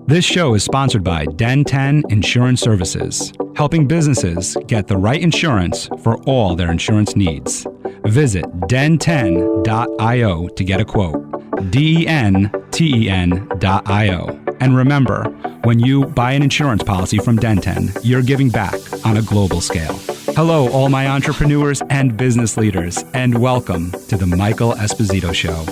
This show is sponsored by Den 10 Insurance Services, helping businesses get the right insurance for all their insurance needs. Visit den10.io to get a quote. DENTEN.io. And remember, when you buy an insurance policy from Den 10, you're giving back on a global scale. Hello, all my entrepreneurs and business leaders, and welcome to the Michael Esposito Show,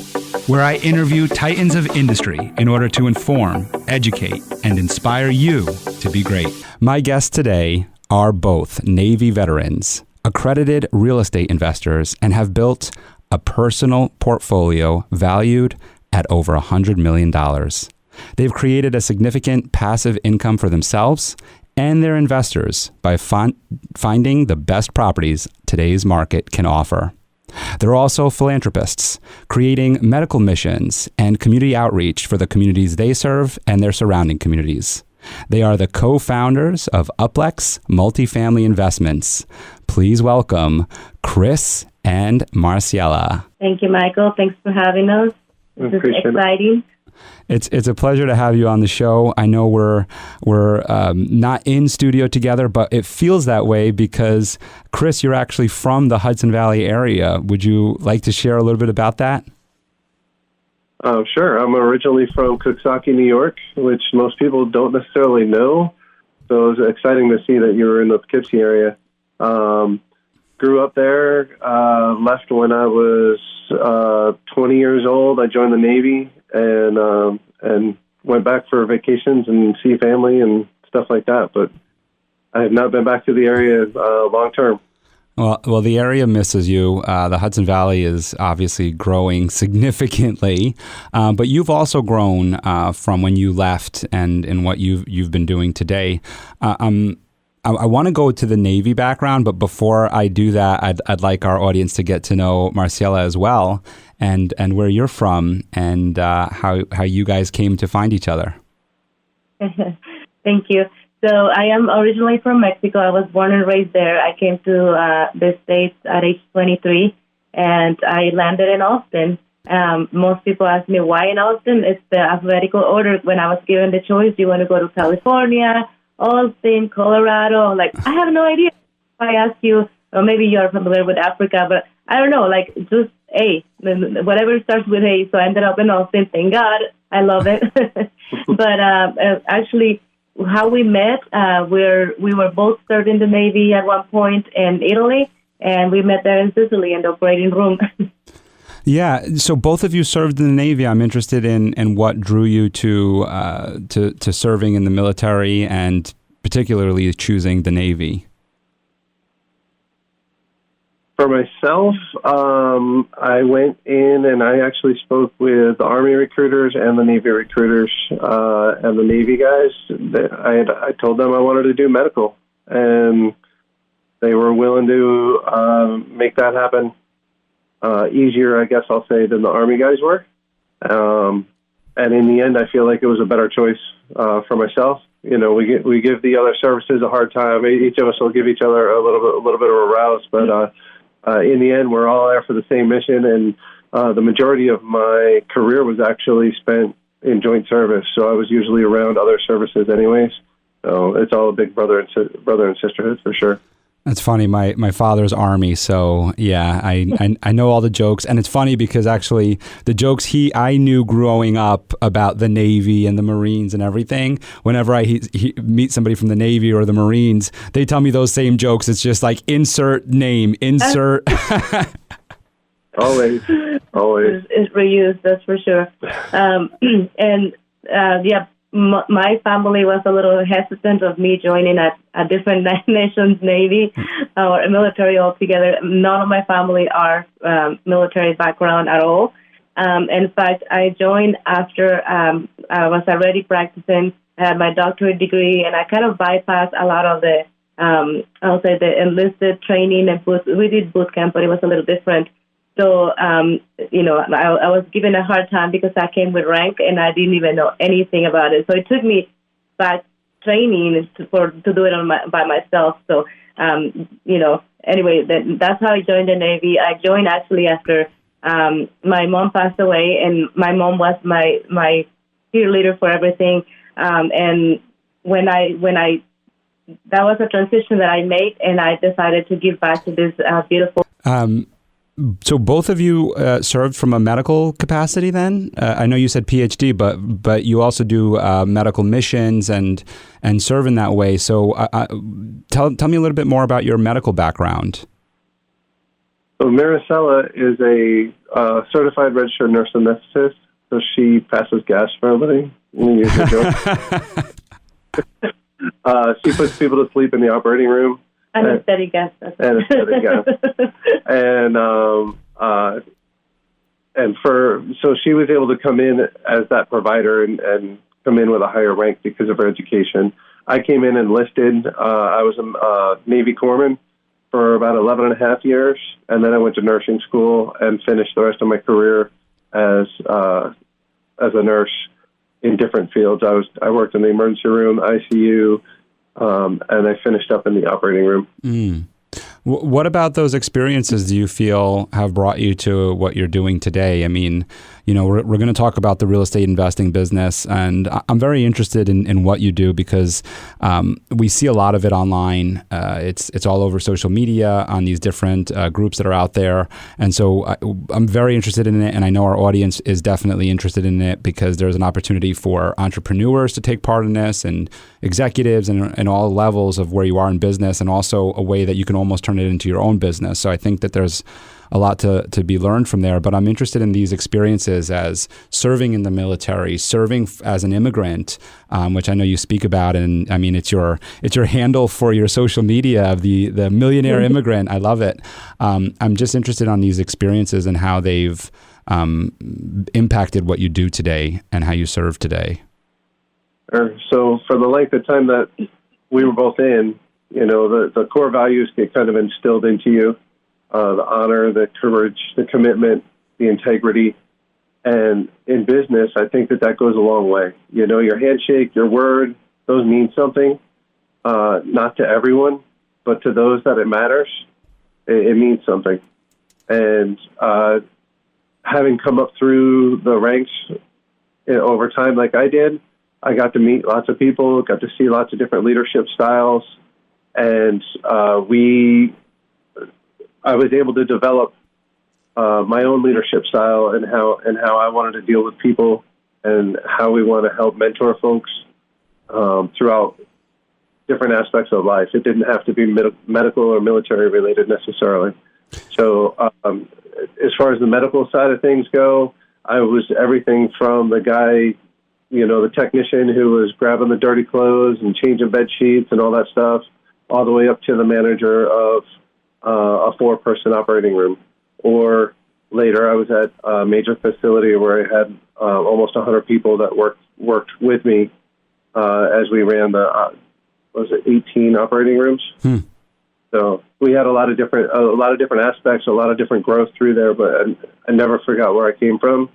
where I interview titans of industry in order to inform, educate, and inspire you to be great. My guests today are both Navy veterans, accredited real estate investors, and have built a personal portfolio valued at over $100 million. They've created a significant passive income for themselves and their investors by finding the best properties today's market can offer. They're also philanthropists, creating medical missions and community outreach for the communities they serve and their surrounding communities. They are the co-founders of Uplex Multifamily Investments. Please welcome Chris and Maricela. Thank you, Michael. Thanks for having us. This is exciting. It's a pleasure to have you on the show. I know we're not in studio together, but it feels that way because, Chris, you're actually from the Hudson Valley area. Would you like to share a little bit about that? Sure. I'm originally from Coxsackie, New York, which most people don't necessarily know. So it was exciting to see that you were in the Poughkeepsie area. Grew up there, left when I was 20 years old. I joined the Navy and went back for vacations and see family and stuff like that. But I have not been back to the area long term. Well, the area misses you. The Hudson Valley is obviously growing significantly, but you've also grown from when you left and in what you've been doing today. I want to go to the Navy background, but before I do that, I'd like our audience to get to know Maricela as well, and where you're from, and how you guys came to find each other. Thank you. So I am originally from Mexico. I was born and raised there. I came to the States at age 23, and I landed in Austin. Most people ask me why in Austin. It's the alphabetical order. When I was given the choice, do you want to go to California, Austin, Colorado? Like, I have no idea. If I ask you, or maybe you're familiar with Africa, but I don't know, like just A, whatever starts with A. So I ended up in Austin. Thank God. I love it. But actually, how we met, we were both served in the Navy at one point in Italy, and we met there in Sicily in the operating room. Yeah, so both of you served in the Navy. I'm interested in what drew you to serving in the military and particularly choosing the Navy. For myself, I went in and I actually spoke with the Army recruiters and the Navy recruiters and the Navy guys. I told them I wanted to do medical, and they were willing to make that happen easier, I guess I'll say, than the Army guys were. And in the end, I feel like it was a better choice for myself. You know, we give the other services a hard time. Each of us will give each other a little bit of a rouse, but in the end, we're all there for the same mission, and the majority of my career was actually spent in joint service, so I was usually around other services anyways. So it's all a big brother and sisterhood for sure. That's funny. My father's Army, so yeah, I know all the jokes, and it's funny because actually the jokes I knew growing up about the Navy and the Marines and everything. Whenever I meet somebody from the Navy or the Marines, they tell me those same jokes. It's just like insert name, insert. Always. It's reused, that's for sure. My family was a little hesitant of me joining a different nation's Navy or military altogether. None of my family are military background at all. In fact, I joined after I was already practicing. I had my doctorate degree, and I kind of bypassed a lot of the, I'll say, the enlisted training and we did boot camp, but it was a little different. So, I was given a hard time because I came with rank and I didn't even know anything about it. So it took me back training to do it by myself. So, anyway, that's how I joined the Navy. I joined actually after my mom passed away, and my mom was my cheerleader for everything. And when I that was a transition that I made, and I decided to give back to this beautiful. So both of you served from a medical capacity then? I know you said PhD, but you also do medical missions and serve in that way. So tell me a little bit more about your medical background. So Maricela is a certified registered nurse anesthetist, so she passes gas for everybody. She puts people to sleep in the operating room. Anesthetic gas. Anesthetic gas. So she was able to come in as that provider and come in with a higher rank because of her education. I came in enlisted. I was a Navy corpsman for about 11 and a half years, and then I went to nursing school and finished the rest of my career as a nurse in different fields. I worked in the emergency room, ICU, and I finished up in the operating room. Mm. What about those experiences do you feel have brought you to what you're doing today? I mean, we're going to talk about the real estate investing business, and I'm very interested in what you do because we see a lot of it online. It's all over social media on these different groups that are out there. And so I'm very interested in it, and I know our audience is definitely interested in it because there's an opportunity for entrepreneurs to take part in this and executives and all levels of where you are in business, and also a way that you can almost turn it into your own business. So I think that there's a lot to be learned from there, but I'm interested in these experiences as serving in the military, serving as an immigrant, which I know you speak about, and I mean it's your handle for your social media of the millionaire immigrant. I love it. I'm just interested on these experiences and how they've impacted what you do today and how you serve today. So for the length of time that we were both in, the core values get kind of instilled into you. The honor, the courage, the commitment, the integrity. And in business, I think that goes a long way. Your handshake, your word, those mean something, not to everyone, but to those that it matters, it means something. And having come up through the ranks over time like I did, I got to meet lots of people, got to see lots of different leadership styles, and I was able to develop my own leadership style and how I wanted to deal with people and how we want to help mentor folks throughout different aspects of life. It didn't have to be medical or military related necessarily. So as far as the medical side of things go, I was everything from the guy, the technician who was grabbing the dirty clothes and changing bed sheets and all that stuff, all the way up to the manager of a 4-person operating room. Or later, I was at a major facility where I had almost 100 people that worked with me as we ran the 18 operating rooms. So we had a lot of different aspects, a lot of different growth through there. But I never forgot where I came from,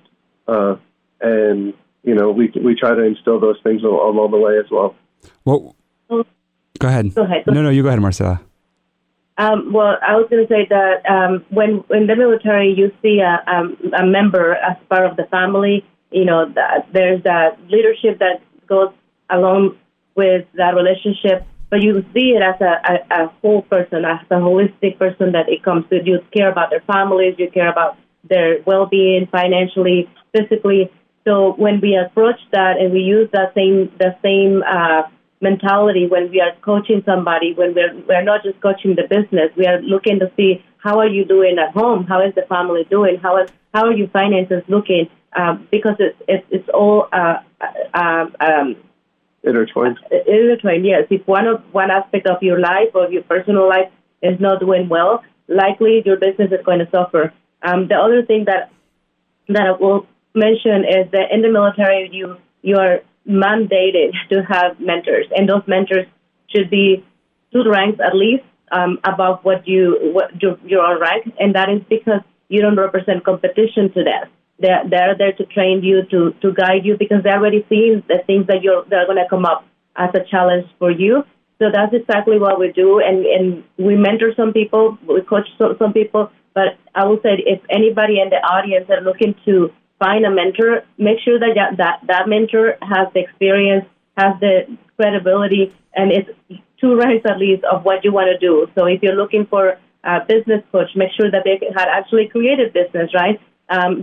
and we try to instill those things along the way as well. Well, go ahead. Go ahead. No, you go ahead, Maricela. Well, I was going to say that when in the military you see a member as part of the family, that there's that leadership that goes along with that relationship, but you see it as a whole person, as a holistic person that it comes to. You care about their families, you care about their well-being financially, physically. So when we approach that and we use the same mentality when we are coaching somebody, when we're not just coaching the business, we are looking to see how are you doing at home, how is the family doing, how are your finances looking, because it's all intertwined. Intertwined, yes. If one aspect of your life or your personal life is not doing well, likely your business is going to suffer. The other thing that I will mention is that in the military you are mandated to have mentors, and those mentors should be 2 ranks at least above what your own rank, and that is because you don't represent competition to them. They're there to train you, to guide you, because they're already seeing the things that are going to come up as a challenge for you. So that's exactly what we do, and we mentor some people, we coach some people. But I will say, if anybody in the audience are looking to find a mentor, make sure that mentor has the experience, has the credibility, and it's 2 ranks at least of what you want to do. So if you're looking for a business coach, make sure that they had actually created business, right?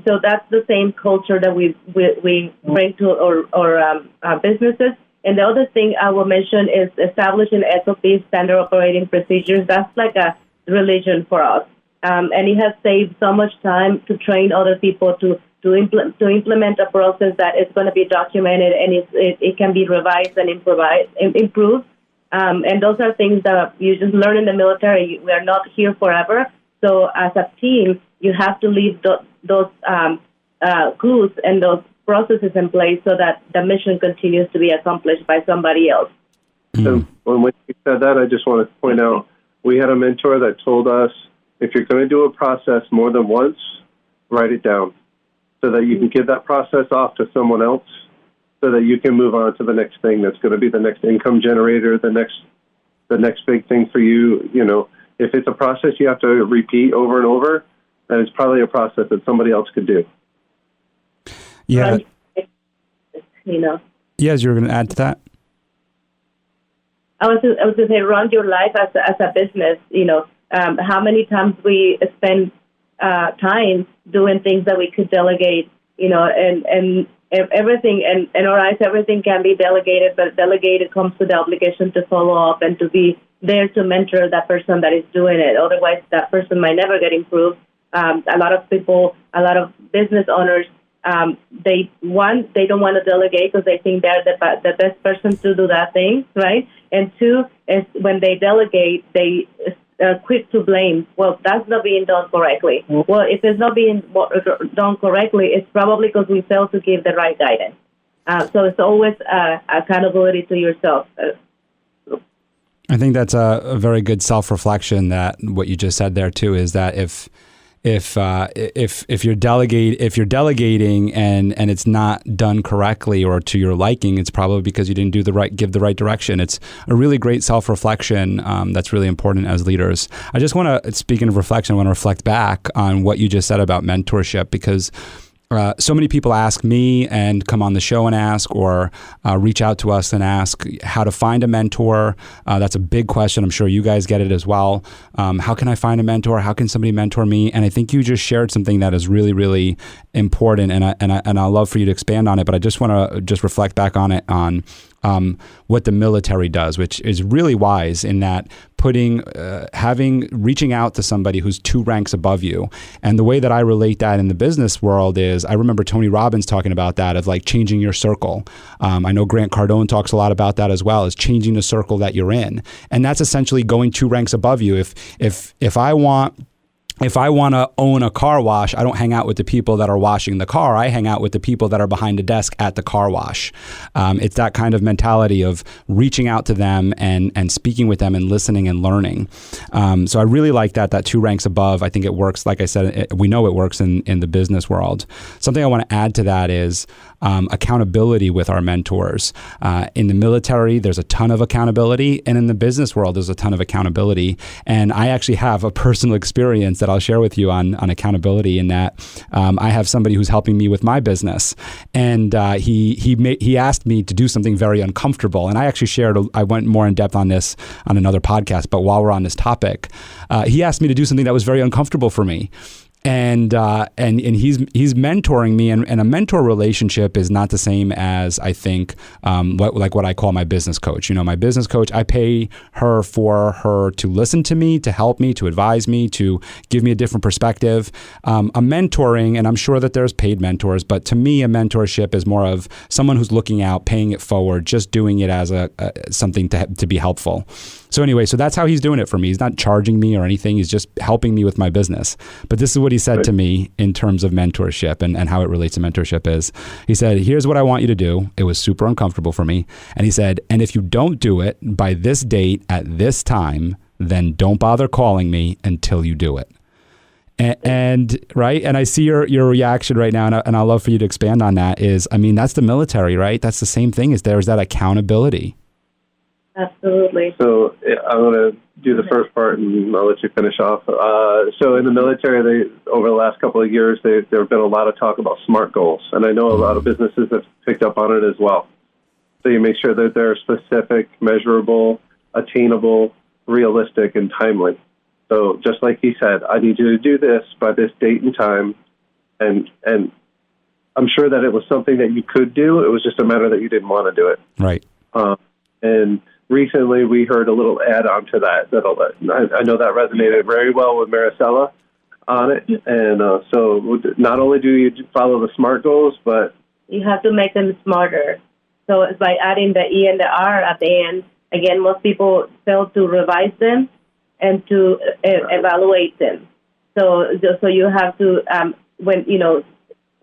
So that's the same culture that we bring to our businesses. And the other thing I will mention is establishing SOPs, standard operating procedures. That's like a religion for us. And it has saved so much time to train other people to implement a process that is going to be documented, and it can be revised and improved. And those are things that you just learn in the military. We are not here forever. So as a team, you have to leave those clues and those processes in place so that the mission continues to be accomplished by somebody else. So when you said that, I just want to point out, we had a mentor that told us, if you're going to do a process more than once, write it down so that you can give that process off to someone else so that you can move on to the next thing that's going to be the next income generator, the next big thing for you. You know, if it's a process you have to repeat over and over, then it's probably a process that somebody else could do. Yeah. You know. Yes, you were going to add to that? I was going to say, run your life as a business. You know, how many times we spend time doing things that we could delegate. You know, and everything, and in our eyes, everything can be delegated, but delegated comes with the obligation to follow up and to be there to mentor that person that is doing it. Otherwise, that person might never get improved. A lot of people, a lot of business owners, they don't want to delegate because they think they're the best person to do that thing, right? And 2 is when they delegate, they are quick to blame. Well, that's not being done correctly. Well, if it's not being done correctly, it's probably because we failed to give the right guidance. So it's always accountability to yourself. I think that's a very good self-reflection. That what you just said there too is that if you're delegating and it's not done correctly or to your liking, it's probably because you didn't give the right direction. It's a really great self-reflection that's really important as leaders. I just want to, speaking of reflection, I want to reflect back on what you just said about mentorship, because so many people ask me and come on the show and ask, or reach out to us and ask how to find a mentor. That's a big question. I'm sure you guys get it as well. How can I find a mentor? How can somebody mentor me? And I think you just shared something that is really, really important, and I'd love for you to expand on it. But I just want to just reflect back on it on what the military does, which is really wise in that reaching out to somebody who's 2 ranks above you. And the way that I relate that in the business world is, I remember Tony Robbins talking about that, of like changing your circle. I know Grant Cardone talks a lot about that as well, as changing the circle that you're in. And that's essentially going 2 ranks above you. If I want to own a car wash, I don't hang out with the people that are washing the car. I hang out with the people that are behind the desk at the car wash. It's that kind of mentality of reaching out to them and speaking with them and listening and learning. So I really like that 2 ranks above. I think it works. Like I said, we know it works in the business world. Something I want to add to that is accountability with our mentors. In the military, there's a ton of accountability, and in the business world, there's a ton of accountability. And I actually have a personal experience that I'll share with you on accountability, in that I have somebody who's helping me with my business, and he asked me to do something very uncomfortable. And I actually I went more in depth on this on another podcast, but while we're on this topic, he asked me to do something that was very uncomfortable for me. And he's mentoring me, and a mentor relationship is not the same as, I think, what I call my business coach. You know, my business coach, I pay her for her to listen to me, to help me, to advise me, to give me a different perspective. A mentoring, and I'm sure that there's paid mentors, but to me, a mentorship is more of someone who's looking out, paying it forward, just doing it as something to be helpful. So anyway, so that's how he's doing it for me. He's not charging me or anything. He's just helping me with my business. But this is what he said to me in terms of mentorship and how it relates to mentorship is, he said, here's what I want you to do. It was super uncomfortable for me. And he said, and if you don't do it by this date at this time, then don't bother calling me until you do it. And right. And I see your reaction right now. And I'd love for you to expand on that is, I mean, that's the military, right? That's the same thing, is there's that accountability. Absolutely. So I'm going to do the first part, and I'll let you finish off. So in the military, over the last couple of years, there have been a lot of talk about SMART goals, and I know a lot of businesses have picked up on it as well. So you make sure that they're specific, measurable, attainable, realistic, and timely. So just like he said, I need you to do this by this date and time, and I'm sure that it was something that you could do. It was just a matter that you didn't want to do it. Right. And recently we heard a little add-on to that. I know that resonated very well with Maricela on it. And so not only do you follow the SMART goals, but you have to make them smarter. So it's by adding the E and the R at the end. Again, most people fail to revise them and to evaluate them. So you have to, when, you know,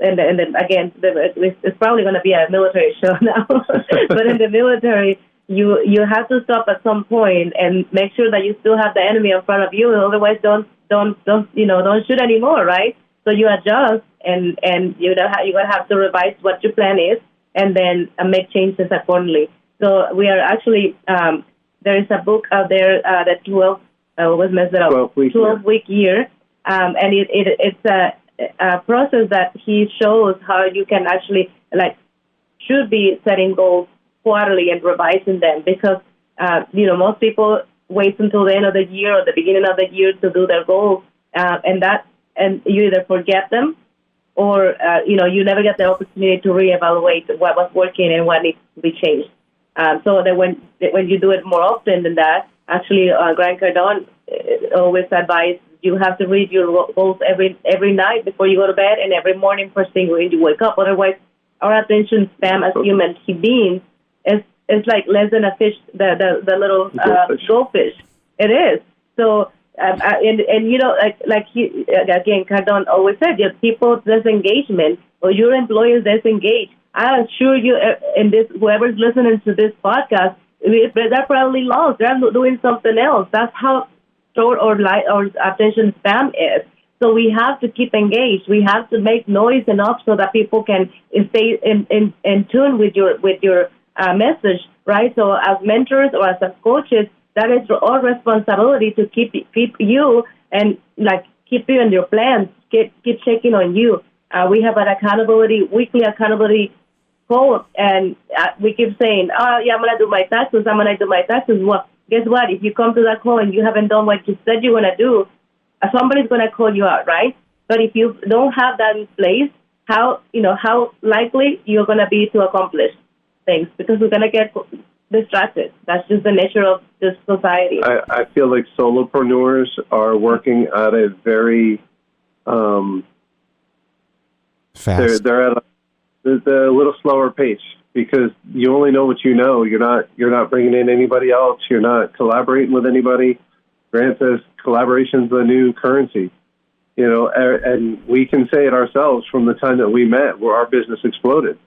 and then again, it's probably going to be a military show now. But in the military, you have to stop at some point and make sure that you still have the enemy in front of you. Otherwise, don't shoot anymore, right? So you adjust, and you're gonna have to revise what your plan is, and then make changes accordingly. So we are actually there is a book out there that 12-week year, and it's a process that he shows how you can actually should be setting goals quarterly and revising them, because most people wait until the end of the year or the beginning of the year to do their goals, and you either forget them or you never get the opportunity to reevaluate what was working and what needs to be changed. So that when you do it more often than that, actually, Grant Cardone always advised you have to read your goals every night before you go to bed, and every morning first thing when you wake up. Otherwise, our attention span as human beings is like less than a fish, the little goldfish. It is. So again, Cardone always said, your people's disengagement or your employers disengage. I assure you, whoever's listening to this podcast, they're probably lost. They're doing something else. That's how short or attention span is. So we have to keep engaged. We have to make noise enough so that people can stay in tune with your message, right? So as mentors or as coaches, that is our responsibility to keep you and keep you in your plans. Keep checking on you. We have an weekly accountability call, and we keep saying, I'm going to do my taxes. Well, guess what? If you come to that call and you haven't done what you said you're going to do, somebody's going to call you out, right? But if you don't have that in place, how likely you're going to be to accomplish things? Because we're going to get distracted. That's just the nature of this society. I feel like solopreneurs are working at a very fast. They're at a little slower pace, because you only know what you know. You're not bringing in anybody else. You're not collaborating with anybody. Grant says collaboration's the new currency, and we can say it ourselves. From the time that we met, where our business exploded,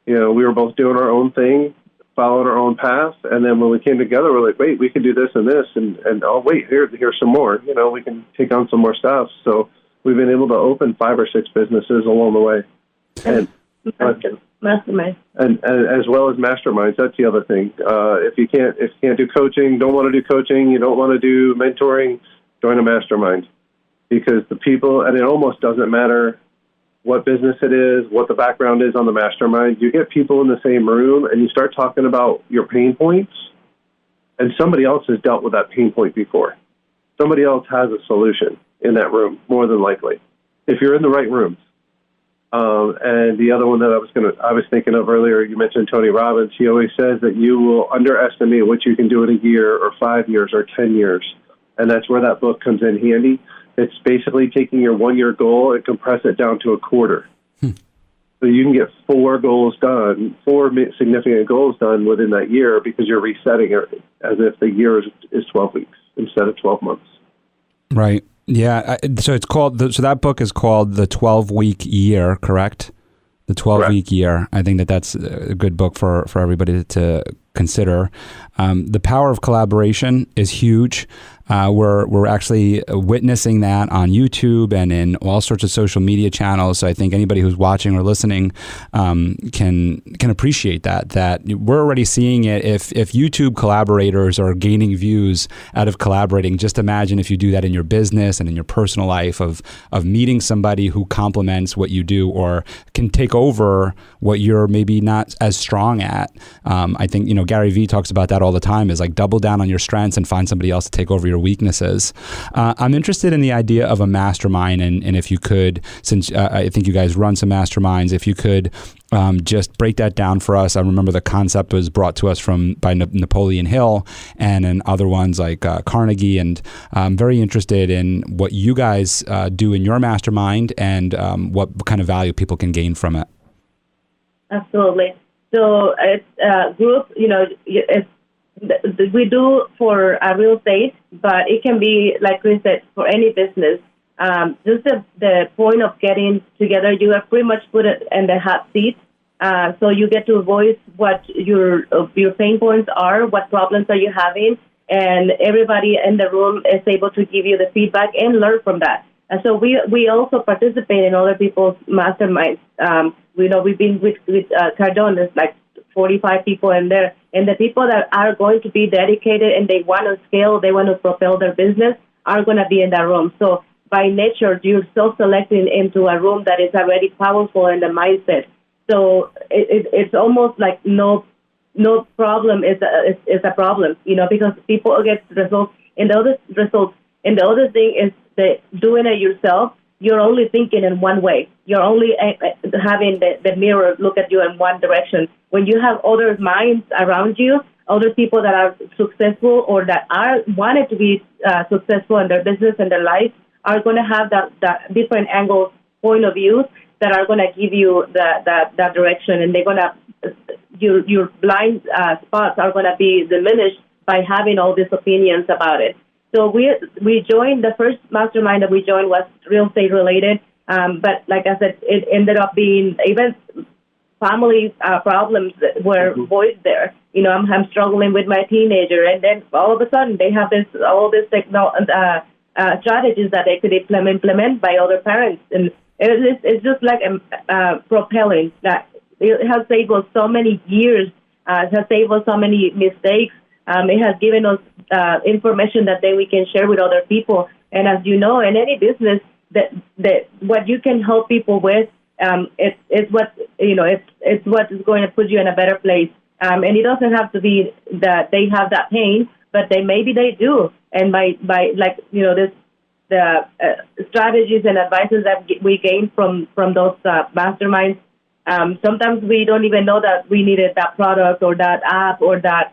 we were both doing our own thing, following our own path, and then when we came together, we're like, wait, we can do this and this, and oh wait, here's some more. We can take on some more stuff. So we've been able to open 5 or 6 businesses along the way, and mastermind, and as well as masterminds. That's the other thing. If you can't do coaching, don't want to do coaching, you don't want to do mentoring, join a mastermind, because the people, and it almost doesn't matter what business it is, what the background is on the mastermind. You get people in the same room and you start talking about your pain points, and somebody else has dealt with that pain point before. Somebody else has a solution in that room, more than likely, if you're in the right rooms. And the other one that I was thinking of earlier, you mentioned Tony Robbins. He always says that you will underestimate what you can do in a year or 5 years or 10 years. And that's where that book comes in handy. It's basically taking your 1-year goal and compress it down to a quarter. So you can get 4 significant goals done within that year, because you're resetting it as if the year is 12 weeks instead of 12 months. Right. Yeah. So it's called, so that book is called The 12-Week Year, correct? The 12-Week Year. I think that's a good book for everybody to consider. The power of collaboration is huge. we're actually witnessing that on YouTube and in all sorts of social media channels. So I think anybody who's watching or listening can appreciate that we're already seeing it. If YouTube collaborators are gaining views out of collaborating, just imagine if you do that in your business and in your personal life of meeting somebody who complements what you do or can take over what you're maybe not as strong at. I think, Gary Vee talks about that all the time, is like double down on your strengths and find somebody else to take over your weaknesses. I'm interested in the idea of a mastermind, and if you could, since I think you guys run some masterminds, if you could just break that down for us. I remember the concept was brought to us by Napoleon Hill and in other ones like Carnegie, and I'm very interested in what you guys do in your mastermind and what kind of value people can gain from it. Absolutely. So it's a group, we do for real estate, but it can be, like we said, for any business. Just the point of getting together, you are pretty much put it in the hot seat. So you get to voice what your pain points are, what problems are you having, and everybody in the room is able to give you the feedback and learn from that. And so we also participate in other people's masterminds. We've been with Cardone, there's like 45 people in there, and the people that are going to be dedicated and they want to scale, they want to propel their business, are going to be in that room. So by nature, you're self-selecting into a room that is already powerful in the mindset. So it's almost like no problem is a problem, because people get results. And the other thing is that doing it yourself, you're only thinking in one way. You're only having the mirror look at you in one direction. When you have other minds around you, other people that are successful or that wanted to be successful in their business and their life, are going to have that different angles, point of views that are going to give you that direction, and they're going to your blind spots are going to be diminished by having all these opinions about it. So we joined, the first mastermind that we joined was real estate related, but like I said, it ended up being even family problems that were voiced there. I'm struggling with my teenager, and then all of a sudden they have all this strategies that they could implement by other parents, and it's just like propelling. That it has saved us so many years. It has saved us so many mistakes. It has given us information that then we can share with other people. And as you know, in any business, that what you can help people with, it's what is going to put you in a better place. And it doesn't have to be that they have that pain, but maybe they do. And by the strategies and advices that we gain from those masterminds, sometimes we don't even know that we needed that product or that app or that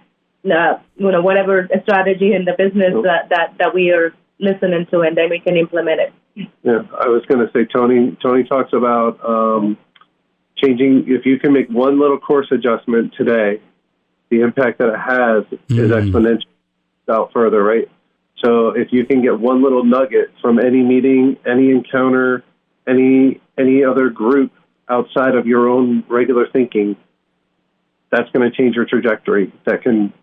whatever strategy in the business that we are listening to, and then we can implement it. Yeah, I was going to say, Tony talks about changing. If you can make one little course adjustment today, the impact that it has is exponential out further, right? So if you can get one little nugget from any meeting, any encounter, any other group outside of your own regular thinking, that's going to change your trajectory. That can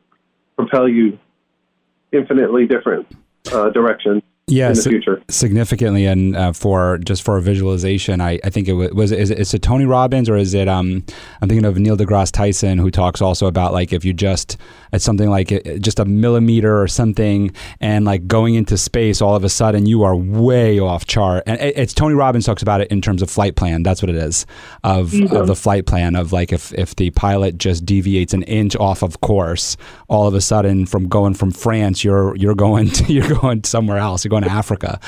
propel you infinitely different directions in the future. Significantly. And for a visualization, I think is it Tony Robbins, or is it I'm thinking of Neil deGrasse Tyson, who talks also about like if you just it's something like just a millimeter or something, and like going into space, all of a sudden you are way off chart. And it's Tony Robbins talks about it in terms of flight plan. That's what it is of the flight plan of like if the pilot just deviates an inch off of course, all of a sudden from going from France, you're going somewhere else. You're going to Africa.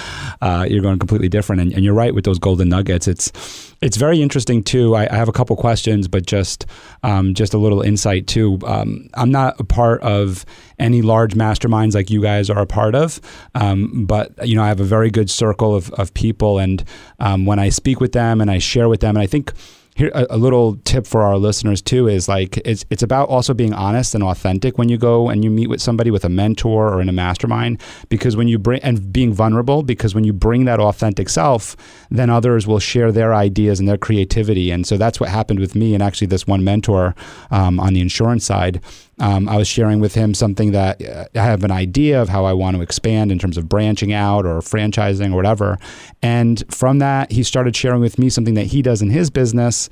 You're going completely different. And you're right with those golden nuggets. It's very interesting too. I have a couple questions, but just a little insight too. I'm not a part of any large masterminds like you guys are a part of, but I have a very good circle of people, and when I speak with them and I share with them, and I think Here, a little tip for our listeners too is like it's about also being honest and authentic when you go and you meet with somebody, with a mentor or in a mastermind, because when you bring, and being vulnerable, because when you bring that authentic self, then others will share their ideas and their creativity. And so that's what happened with me and actually this one mentor on the insurance side. I was sharing with him something that I have an idea of how I want to expand in terms of branching out or franchising or whatever. And from that, he started sharing with me something that he does in his business.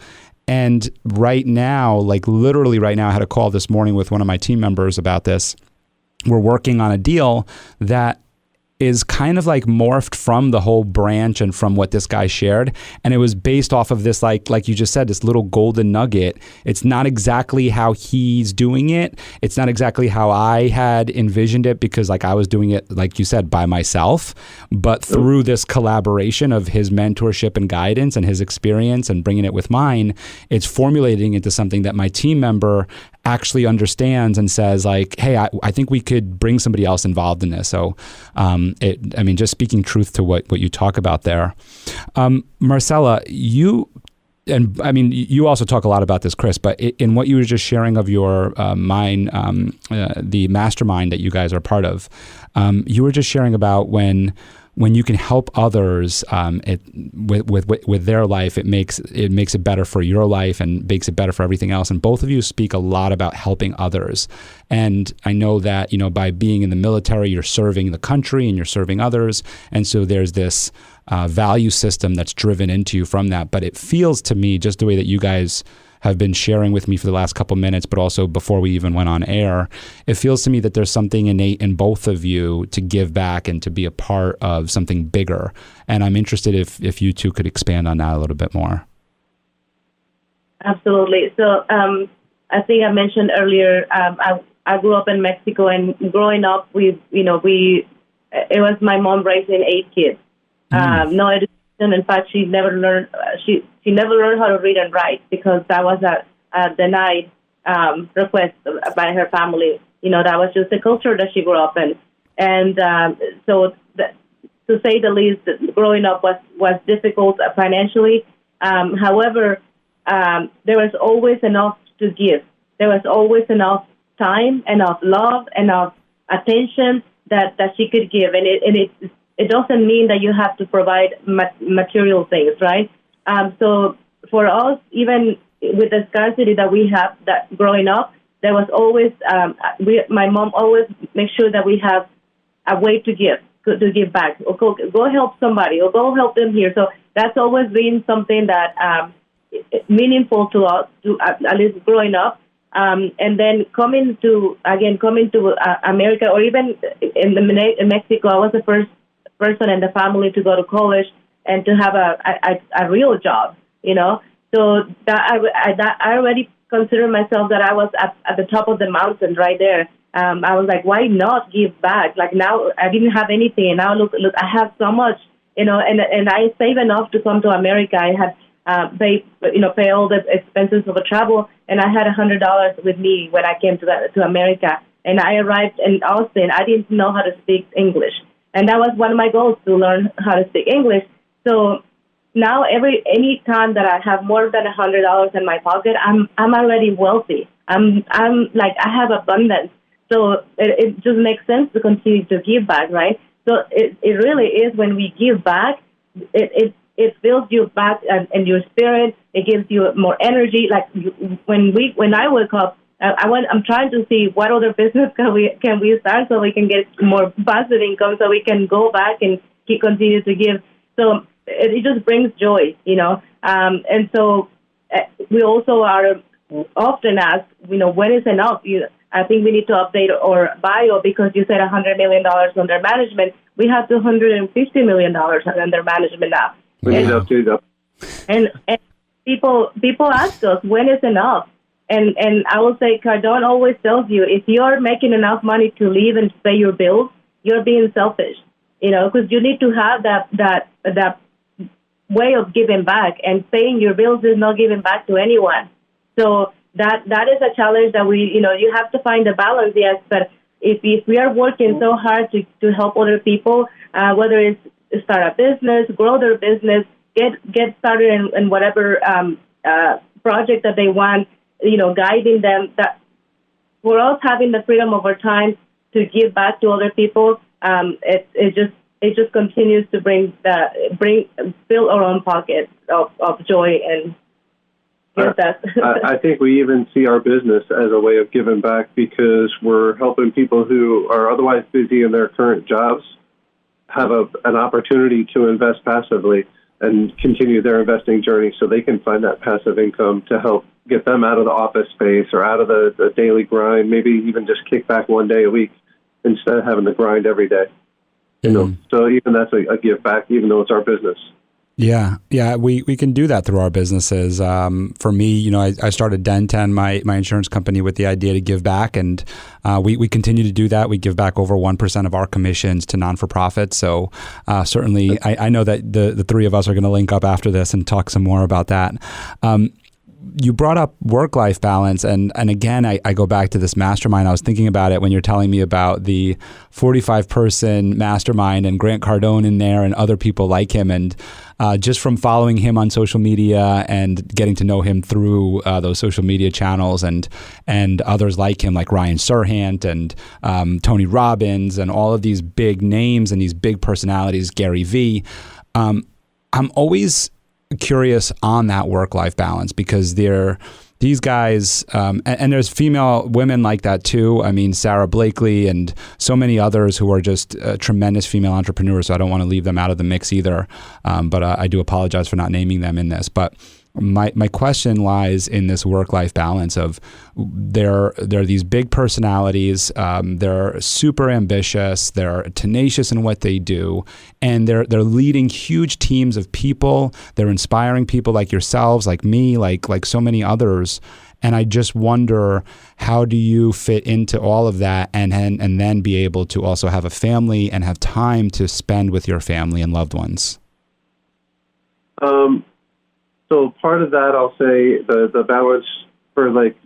And right now, like literally right now, I had a call this morning with one of my team members about this. We're working on a deal that is kind of like morphed from the whole branch and from what this guy shared. And it was based off of this, like you just said, this little golden nugget. It's not exactly how he's doing it. It's not exactly how I had envisioned it, because like I was doing it, like you said, by myself. But through this collaboration of his mentorship and guidance and his experience and bringing it with mine, it's formulating into something that my team member actually understands and says like, hey, I think we could bring somebody else involved in this. So, just speaking truth to what you talk about there. Maricela, you also talk a lot about this, Chris, but in what you were just sharing of your the mastermind that you guys are part of, you were just sharing about when you can help others with their life, it makes it better for your life and makes it better for everything else. And both of you speak a lot about helping others. And I know that, by being in the military, you're serving the country and you're serving others. And so there's this value system that's driven into you from that. But it feels to me, just the way that you guys have been sharing with me for the last couple minutes, but also before we even went on air, it feels to me that there's something innate in both of you to give back and to be a part of something bigger. And I'm interested if you two could expand on that a little bit more. Absolutely. So I think I mentioned earlier, I grew up in Mexico, and growing up, it was my mom raising 8 kids. No education. In fact, she never learned how to read and write, because that was a denied request by her family. That was just the culture that she grew up in. And to say the least, growing up was difficult financially. However, there was always enough to give. There was always enough time, enough love, enough attention that she could give. And it doesn't mean that you have to provide material things, right? So for us, even with the scarcity that we have, that growing up, there was always my mom always makes sure that we have a way to give back, or go help somebody, or go help them here. So that's always been something that meaningful to us, at least growing up. And then coming to America, or even in Mexico, I was the first person in the family to go to college and to have a real job, So that I already consider myself that I was at the top of the mountain right there. I was like, why not give back? Like, now I didn't have anything, and now look, I have so much, and I save enough to come to America. I had pay all the expenses of a travel, and I had $100 with me when I came to America. And I arrived in Austin. I didn't know how to speak English, and that was one of my goals, to learn how to speak English. So now any time that I have more than $100 in my pocket, I'm already wealthy. I'm like, I have abundance. So it just makes sense to continue to give back, right? So it really is, when we give back, it fills you back and your spirit. It gives you more energy. Like when I wake up, I'm trying to see what other business can we start so we can get more passive income, so we can go back and continue to give. So it just brings joy, And so we also are often asked, when is enough? I think we need to update our bio, because you said $100 million under management. We have $250 million under management now. We need to update that. And people ask us, when is enough? And I will say, Cardone always tells you, if you're making enough money to live and pay your bills, you're being selfish, because you need to have that way of giving back, and paying your bills is not giving back to anyone. So that is a challenge that you have to find the balance, yes. But if we are working so hard to help other people, whether it's start a business, grow their business, get started in whatever project that they want, guiding them. That for us having the freedom over time to give back to other people, it just continues to fill our own pockets of joy and. I think we even see our business as a way of giving back because we're helping people who are otherwise busy in their current jobs have an opportunity to invest passively and continue their investing journey so they can find that passive income to help get them out of the office space or out of the daily grind, maybe even just kick back one day a week instead of having to grind every day. So even that's a give back, even though it's our business. Yeah, we can do that through our businesses. For me, I started Den10, my insurance company, with the idea to give back, and we continue to do that. We give back over 1% of our commissions to non-for-profits. So certainly, I know that the three of us are going to link up after this and talk some more about that. You brought up work-life balance, and again, I go back to this mastermind. I was thinking about it when you're telling me about the 45-person mastermind and Grant Cardone in there and other people like him, and just from following him on social media and getting to know him through those social media channels and others like him, like Ryan Serhant and Tony Robbins and all of these big names and these big personalities, Gary Vee. I'm always curious on that work-life balance because these guys, and there's women like that too. I mean, Sarah Blakely and so many others who are just tremendous female entrepreneurs. So I don't want to leave them out of the mix either. But I do apologize for not naming them in this. But my question lies in this work-life balance of they're these big personalities. They're super ambitious. They're tenacious in what they do, and they're leading huge teams of people. They're inspiring people like yourselves, like me, like so many others. And I just wonder, how do you fit into all of that and then be able to also have a family and have time to spend with your family and loved ones? So part of that, I'll say the balance for like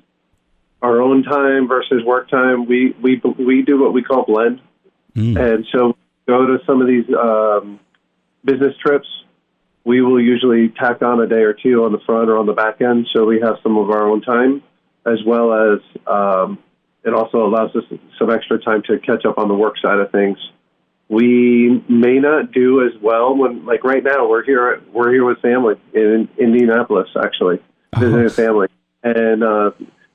our own time versus work time, we do what we call blend. And so go to some of these business trips, we will usually tack on a day or two on the front or on the back end. So we have some of our own time, as well as it also allows us some extra time to catch up on the work side of things. We may not do as well when, like right now, we're here with family in Indianapolis, actually, visiting family. And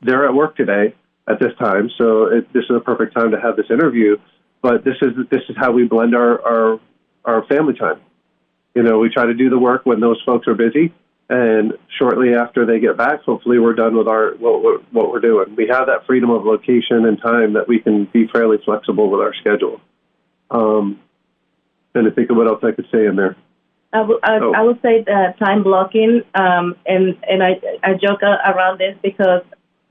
they're at work today at this time, so this is a perfect time to have this interview. But this is how we blend our family time. We try to do the work when those folks are busy, and shortly after they get back, hopefully we're done with what we're doing. We have that freedom of location and time that we can be fairly flexible with our schedule. And to think of what else I could say in there. I would say time blocking, and I joke around this because,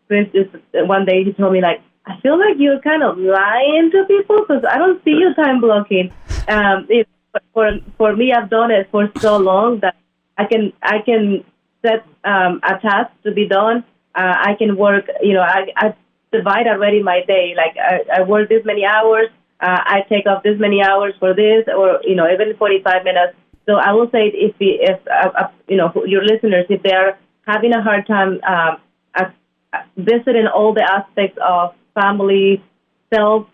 for instance, one day he told me, like, I feel like you're kind of lying to people because I don't see you time blocking. For me, I've done it for so long that I can set a task to be done. I can work, I divide already my day. Like I work this many hours. I take off this many hours for this, or even 45 minutes. So I will say, if your listeners, if they're having a hard time visiting all the aspects of family, self,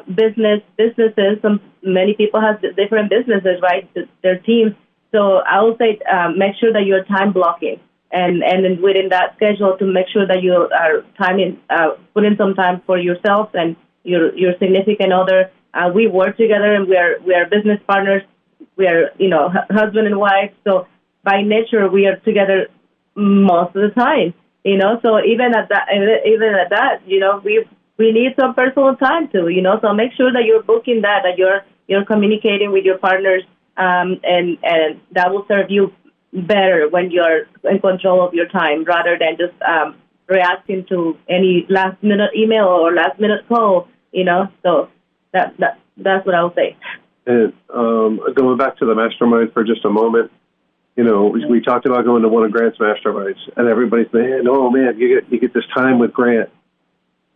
businesses. Many people have different businesses, right? Their teams. So I will say, make sure that you're time blocking, and then within that schedule, to make sure that you are put in some time for yourself and your significant other. We work together, and we are business partners. We are, husband and wife. So by nature, we are together most of the time. So even at that, we need some personal time too. So make sure that you're booking that you're communicating with your partners, and that will serve you better when you're in control of your time, rather than just reacting to any last minute email or last minute call. So that's what I would say. And going back to the mastermind for just a moment, we talked about going to one of Grant's masterminds, and everybody's saying, "Oh man, you get this time with Grant."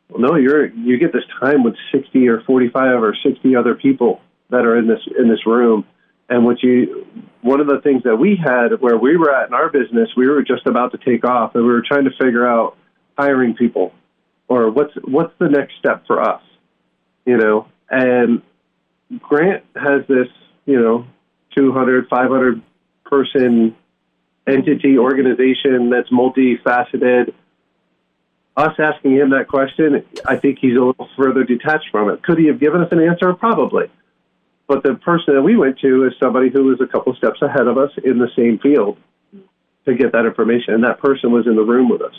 Well, no, you get this time with 60 or 45 or 60 other people that are in this room, And one of the things that we had where we were at in our business, we were just about to take off, and we were trying to figure out hiring people, or what's the next step for us, And Grant has this, 200, 500 person entity organization that's multifaceted. Us asking him that question, I think he's a little further detached from it. Could he have given us an answer? Probably. But the person that we went to is somebody who was a couple steps ahead of us in the same field to get that information. And that person was in the room with us.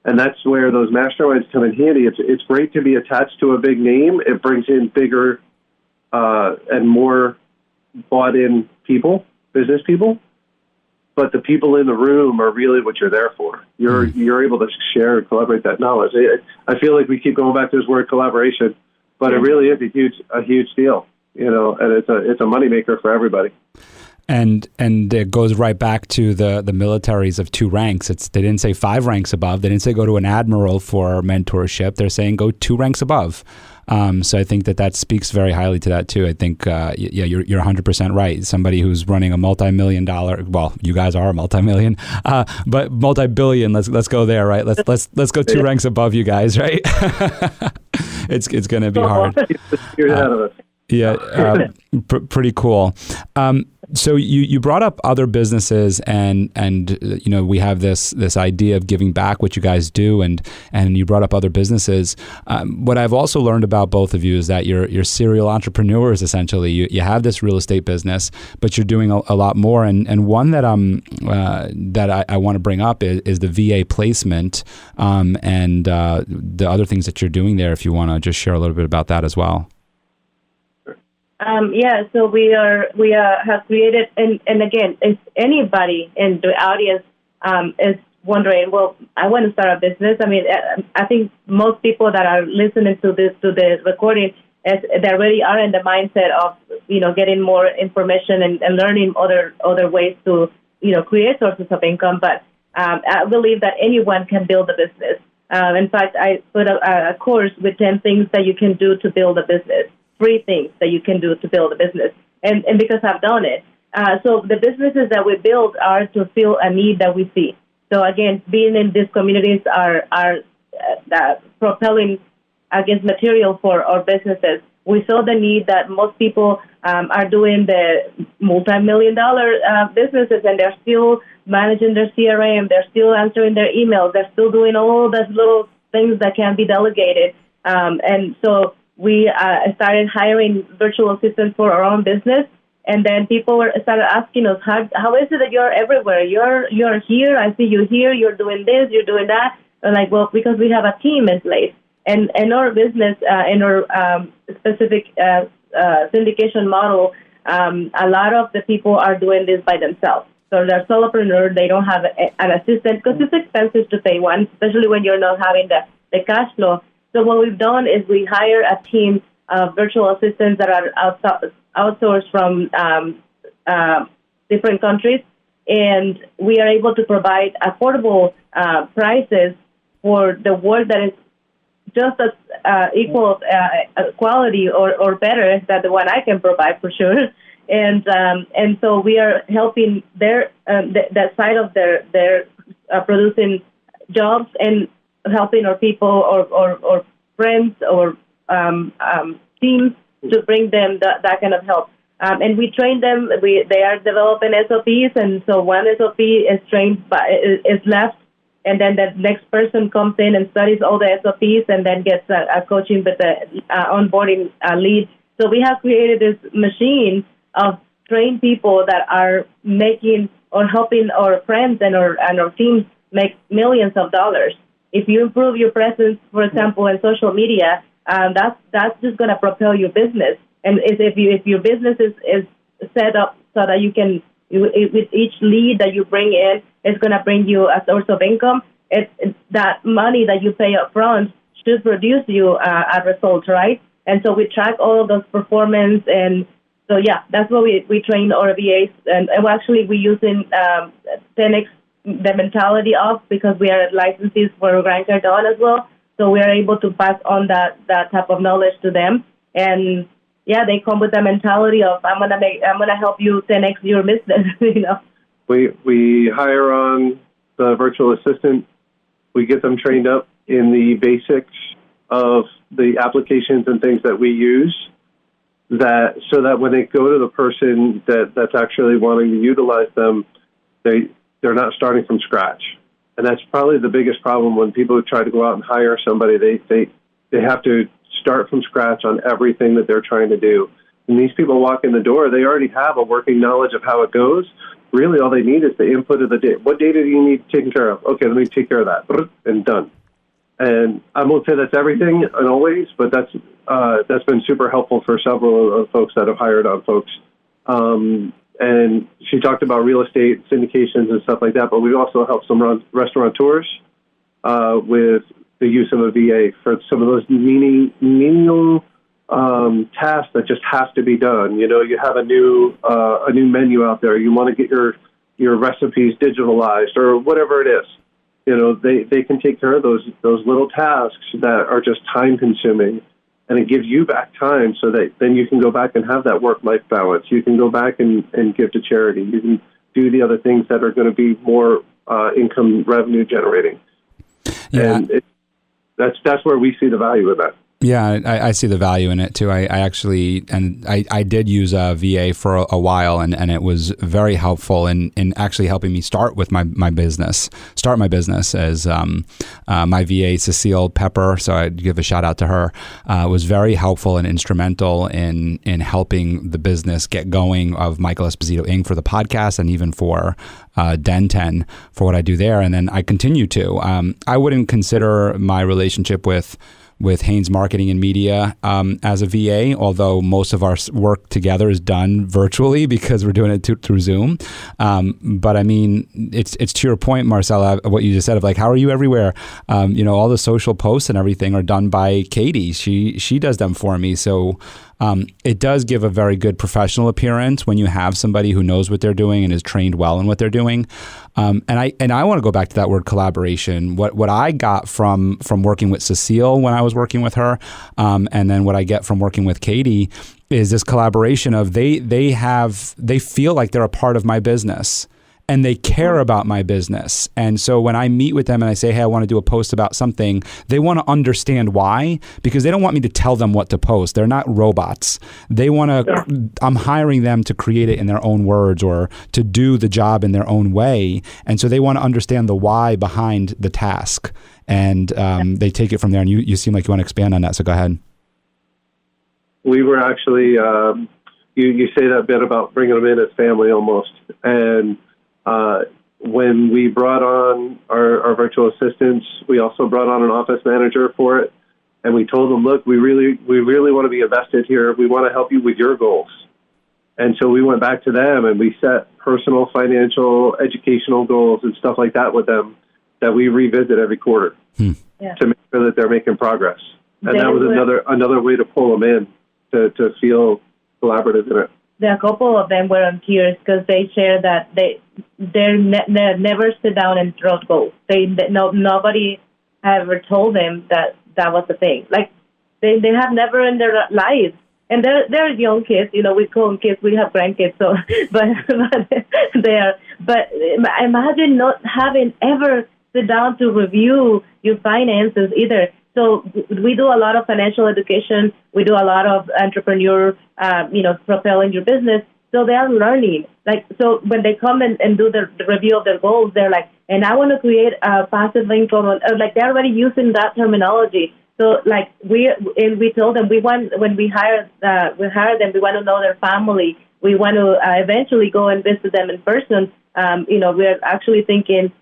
And that's where those masterminds come in handy. It's great to be attached to a big name. It brings in bigger and more bought-in people, business people. But the people in the room are really what you're there for. You're able to share and collaborate that knowledge. I feel like we keep going back to this word collaboration, but it really is a huge deal. And it's a moneymaker for everybody. And it goes right back to the militaries of 2 ranks. They didn't say 5 ranks above. They didn't say go to an admiral for mentorship. They're saying go 2 ranks above. So I think that speaks very highly to that too. I think you're 100% right. Somebody who's running a multi-million-dollar, well, you guys are a multi-million, but multi-billion. Let's go there, right? Let's go 2 ranks above you guys, right? It's going to be hard. Yeah, pretty cool. So you brought up other businesses, and we have this idea of giving back, what you guys do, and you brought up other businesses. What I've also learned about both of you is that you're serial entrepreneurs. Essentially, you have this real estate business, but you're doing a lot more. And one that I want to bring up is the VA placement, and the other things that you're doing there. If you want to just share a little bit about that as well. So we have created, and again, if anybody in the audience is wondering, well, I want to start a business. I mean, I think most people that are listening to the recording, they really are in the mindset of getting more information and learning other ways to create sources of income. But I believe that anyone can build a business. In fact, I put a course with 10 things that you can do to build a business. 3 things that you can do to build a business, and because I've done it. So the businesses that we build are to fill a need that we see. So again, being in these communities are propelling, material for our businesses. We saw the need that most people are doing the multi-million-dollar businesses, and they're still managing their CRM, they're still answering their emails, they're still doing all those little things that can be delegated, and so we started hiring virtual assistants for our own business, and then people started asking us, how is it that you're everywhere? You're here, I see you here, you're doing this, you're doing that. And like, well, because we have a team in place. And in our business, in our specific syndication model, a lot of the people are doing this by themselves. So they're solopreneurs, they don't have an assistant, because it's expensive to pay one, especially when you're not having the cash flow. So what we've done is we hire a team of virtual assistants that are outsourced from different countries, and we are able to provide affordable prices for the work that is just as equal quality or better than the one I can provide for sure. And so we are helping that side of their producing jobs and helping our people or friends or teams to bring them that kind of help. And we train them. They are developing SOPs, and so one SOP is trained is left, and then the next person comes in and studies all the SOPs and then gets a coaching with the onboarding lead. So we have created this machine of trained people that are making or helping our friends and our teams make millions of dollars. If you improve your presence, for example, in social media, that's just going to propel your business. And if your business is set up so that you can, with each lead that you bring in, it's going to bring you a source of income. It's that money that you pay up front should produce you a result, right? And so we track all of those performance. And so, yeah, that's what we train our VAs. And actually, we're using 10X the mentality of, because we are licensees for Grant Cardone as well. So we are able to pass on that type of knowledge to them. And they come with the mentality of I'm gonna help you 10x your business. We hire on the virtual assistant. We get them trained up in the basics of the applications and things that we use, so that when they go to the person that's actually wanting to utilize them, they're not starting from scratch. And that's probably the biggest problem when people try to go out and hire somebody. They have to start from scratch on everything that they're trying to do. And these people walk in the door, they already have a working knowledge of how it goes. Really, all they need is the input of the data. What data do you need taken care of? Okay, let me take care of that. And done. And I won't say that's everything and always, but that's been super helpful for several of folks that have hired on folks. And she talked about real estate syndications and stuff like that, but we also helped some restaurateurs with the use of a VA for some of those menial tasks that just have to be done. You have a new menu out there. You want to get your recipes digitalized or whatever it is. They can take care of those little tasks that are just time consuming, and it gives you back time so that then you can go back and have that work-life balance. You can go back and give to charity. You can do the other things that are going to be more income revenue generating. Yeah. And that's where we see the value of that. Yeah, I see the value in it too. I did use a VA for a while, and it was very helpful in actually helping me start my business as my VA, Cecile Pepper. So I'd give a shout out to her. Was very helpful and instrumental in helping the business get going of Michael Esposito Inc. for the podcast, and even for Den10 for what I do there. And then I continue to. I wouldn't consider my relationship with Haynes Marketing and Media as a VA, although most of our work together is done virtually because we're doing it through Zoom. But I mean, it's to your point, Maricela, what you just said of like, how are you everywhere? All the social posts and everything are done by Katie. She does them for me. So it does give a very good professional appearance when you have somebody who knows what they're doing and is trained well in what they're doing. And I want to go back to that word collaboration. What I got from working with Cecile when I was working with her, and then what I get from working with Katie is this collaboration of they feel like they're a part of my business. And they care about my business. And so when I meet with them and I say, hey, I want to do a post about something, they want to understand why, because they don't want me to tell them what to post. They're not robots. They want to, I'm hiring them to create it in their own words or to do the job in their own way. And so they want to understand the why behind the task. And they take it from there. And you seem like you want to expand on that. So go ahead. We were actually, you say that bit about bringing them in as family almost. And when we brought on our virtual assistants, we also brought on an office manager for it. And we told them, look, we really want to be invested here. We want to help you with your goals. And so we went back to them and we set personal, financial, educational goals and stuff like that with them that we revisit every quarter to make sure that they're making progress. And that was another way to pull them in to feel collaborative in it. A couple of them were on tears because they share that they never sit down and draw goals. Nobody ever told them that was the thing. Like they have never in their lives, and they're young kids. We call them kids. We have grandkids, so but they are. But imagine not having ever sit down to review your finances either. So we do a lot of financial education. We do a lot of entrepreneur, propelling your business. So they are learning. So when they come and do the review of their goals, they're like, and I want to create a passive income. They're already using that terminology. So we told them when we hire them, we want to know their family. We want to eventually go and visit them in person. We're actually thinking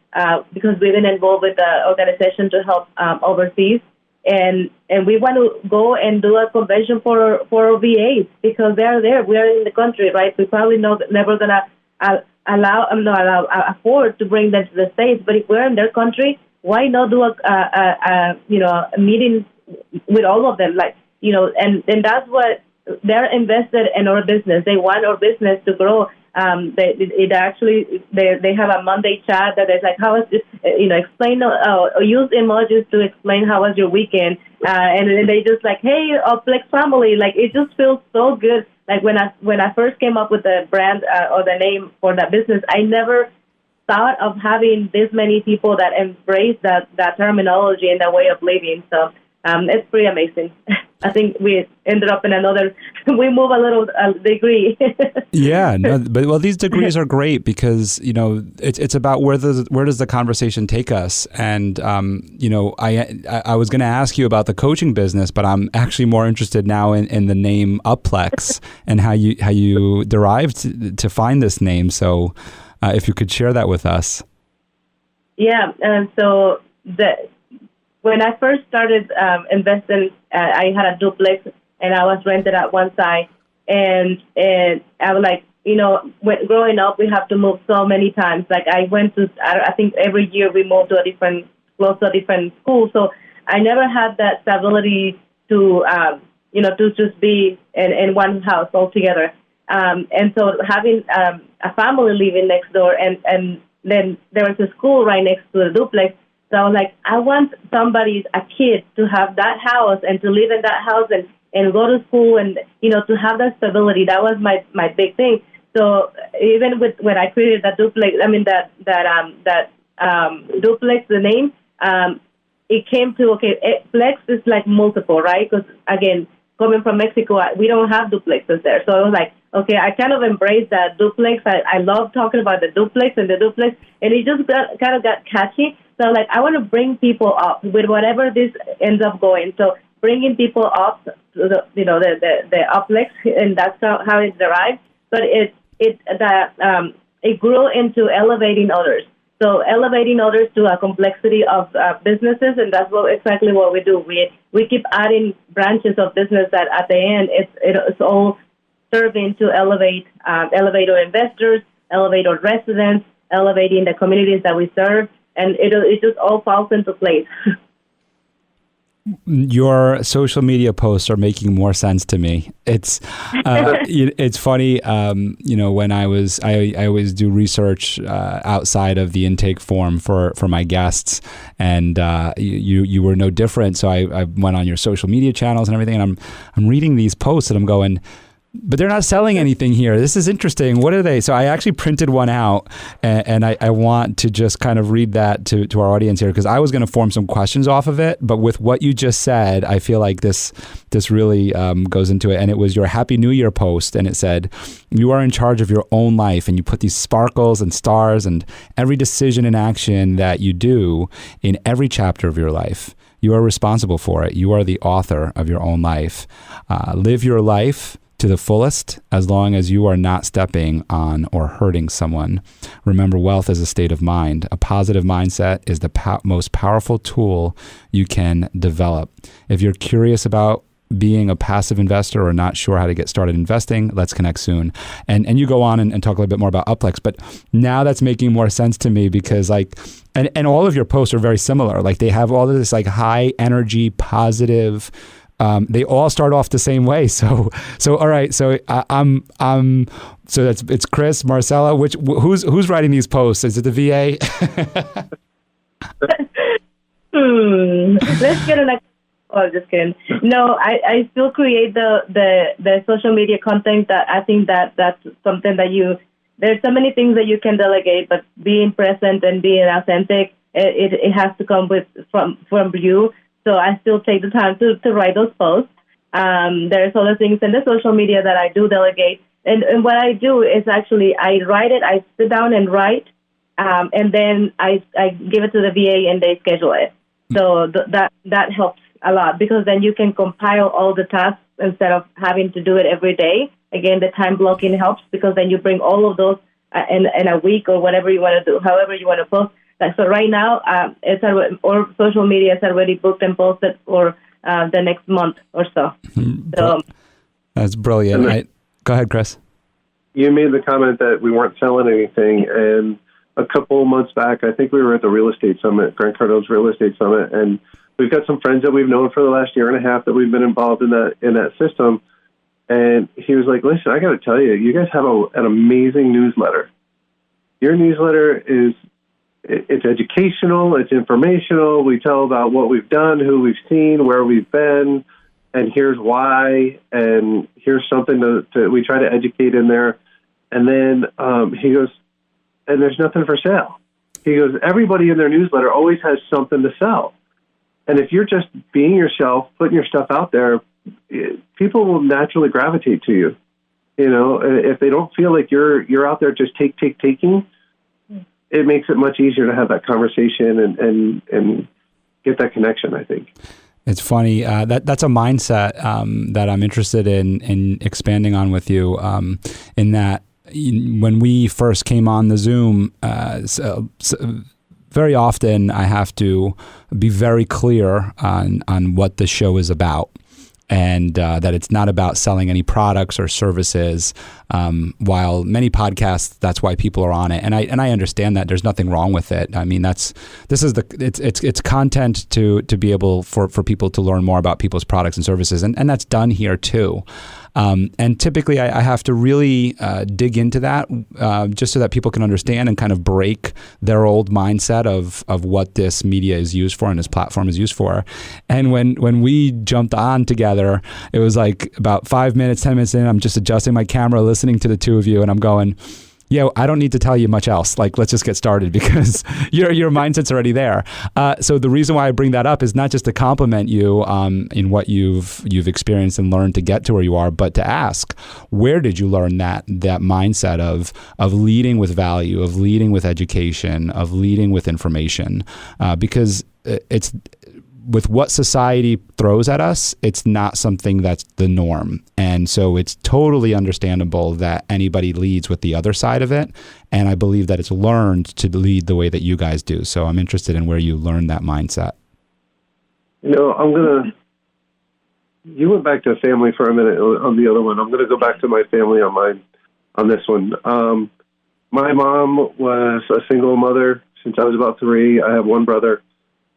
because we've been involved with the organization to help overseas. And we want to go and do a convention for VAs because they are there. We are in the country, right? We probably never gonna afford to bring them to the States. But if we're in their country, why not do a meeting with all of them? And that's what they're invested in our business. They want our business to grow. They have a Monday chat that is like, how was this, explain, or use emojis to explain how was your weekend. And then they just like, hey, Flex family, like it just feels so good. Like when I first came up with the brand or the name for that business, I never thought of having this many people that embrace that terminology and that way of living. So it's pretty amazing. I think we ended up in we move a little degree. Yeah, no, but these degrees are great because, it's about where does the conversation take us? And, I was going to ask you about the coaching business, but I'm actually more interested now in the name Upplex and how you derived to find this name. So if you could share that with us. Yeah, and so when I first started investing, I had a duplex and I was rented at one side. And I was like, growing up, we have to move so many times. Like I think every year we moved to close to a different school. So I never had that stability to just be in one house altogether. And so having a family living next door and then there was a school right next to the duplex. So I was like, I want a kid to have that house and to live in that house and go to school and, to have that stability. That was my big thing. So even when I created that duplex, duplex, the name, it came to, flex is like multiple, right? Because again, coming from Mexico, we don't have duplexes there. So I was like, okay, I kind of embraced that duplex. I love talking about the duplex, and it just kind of got catchy. So like, I want to bring people up with whatever this ends up going. So bringing people up to the Upplex, and that's how it derived. But it grew into elevating others. So elevating others to a complexity of businesses, and that's exactly what we do. We keep adding branches of business that at the end it's all serving to elevate our investors, elevate our residents, elevating the communities that we serve, and it just all falls into place. Your social media posts are making more sense to me. It's it's funny. When I always do research outside of the intake form for my guests, and you were no different. So I went on your social media channels and everything, and I'm reading these posts and I'm going, but they're not selling anything here. This is interesting. What are they? So I actually printed one out, and I want to just kind of read that to our audience here, because I was going to form some questions off of it. But with what you just said, I feel like this really goes into it. And it was your Happy New Year post, and it said, you are in charge of your own life, and you put these sparkles and stars and every decision and action that you do in every chapter of your life. You are responsible for it. You are the author of your own life. Live your life to the fullest, as long as you are not stepping on or hurting someone. Remember, wealth is a state of mind. A positive mindset is the most powerful tool you can develop. If you're curious about being a passive investor or not sure how to get started investing, let's connect soon. And you go on and talk a little bit more about Upplex. But now that's making more sense to me, because and all of your posts are very similar. Like, they have all of this high energy, positive. They all start off the same way. So all right. So it's Chris, Maricela. Who's writing these posts? Is it the VA? Let's get an. Oh, just kidding. No, I still create the social media content. That I think that's something that there's so many things that you can delegate, but being present and being authentic, it has to come from you. So I still take the time to write those posts. There's other things in the social media that I do delegate. And what I do is actually I write it, I sit down and write, and then I give it to the VA and they schedule it. So that helps a lot, because then you can compile all the tasks instead of having to do it every day. Again, the time blocking helps, because then you bring all of those in a week or whatever you want to do, however you want to post. So right now, or social media is already booked and posted for the next month or so. That's brilliant. Go ahead, Chris. You made the comment that we weren't selling anything, and a couple months back, I think we were at the real estate summit, Grant Cardone's real estate summit, and we've got some friends that we've known for the last year and a half that we've been involved in that system. And he was like, listen, I got to tell you, you guys have an amazing newsletter. Your newsletter it's educational, it's informational. We tell about what we've done, who we've seen, where we've been, and here's why, and here's something we try to educate in there. And then he goes, and there's nothing for sale. He goes, everybody in their newsletter always has something to sell. And if you're just being yourself, putting your stuff out there, people will naturally gravitate to you. You know, if they don't feel like you're out there just taking, it makes it much easier to have that conversation and get that connection, I think. It's funny. That's a mindset that I'm interested in expanding on with you. In that, when we first came on the Zoom, very often I have to be very clear on what the show is about. And that it's not about selling any products or services. While many podcasts, that's why people are on it, and I understand that. There's nothing wrong with it. I mean, it's content to be able for people to learn more about people's products and services, and that's done here too. And typically, I have to really dig into that just so that people can understand and kind of break their old mindset of what this media is used for and this platform is used for. And when we jumped on together, it was like about 5 minutes, 10 minutes in, I'm just adjusting my camera, listening to the two of you, and I'm going, yeah, I don't need to tell you much else. Like, let's just get started because your mindset's already there. So the reason why I bring that up is not just to compliment you in what you've experienced and learned to get to where you are, but to ask, where did you learn that mindset of leading with value, of leading with education, of leading with information? Because it's with what society throws at us, it's not something that's the norm. And so it's totally understandable that anybody leads with the other side of it. And I believe that it's learned to lead the way that you guys do. So I'm interested in where you learned that mindset. You know, you went back to family for a minute on the other one. I'm going to go back to my family on this one. My mom was a single mother since I was about 3. I have one brother.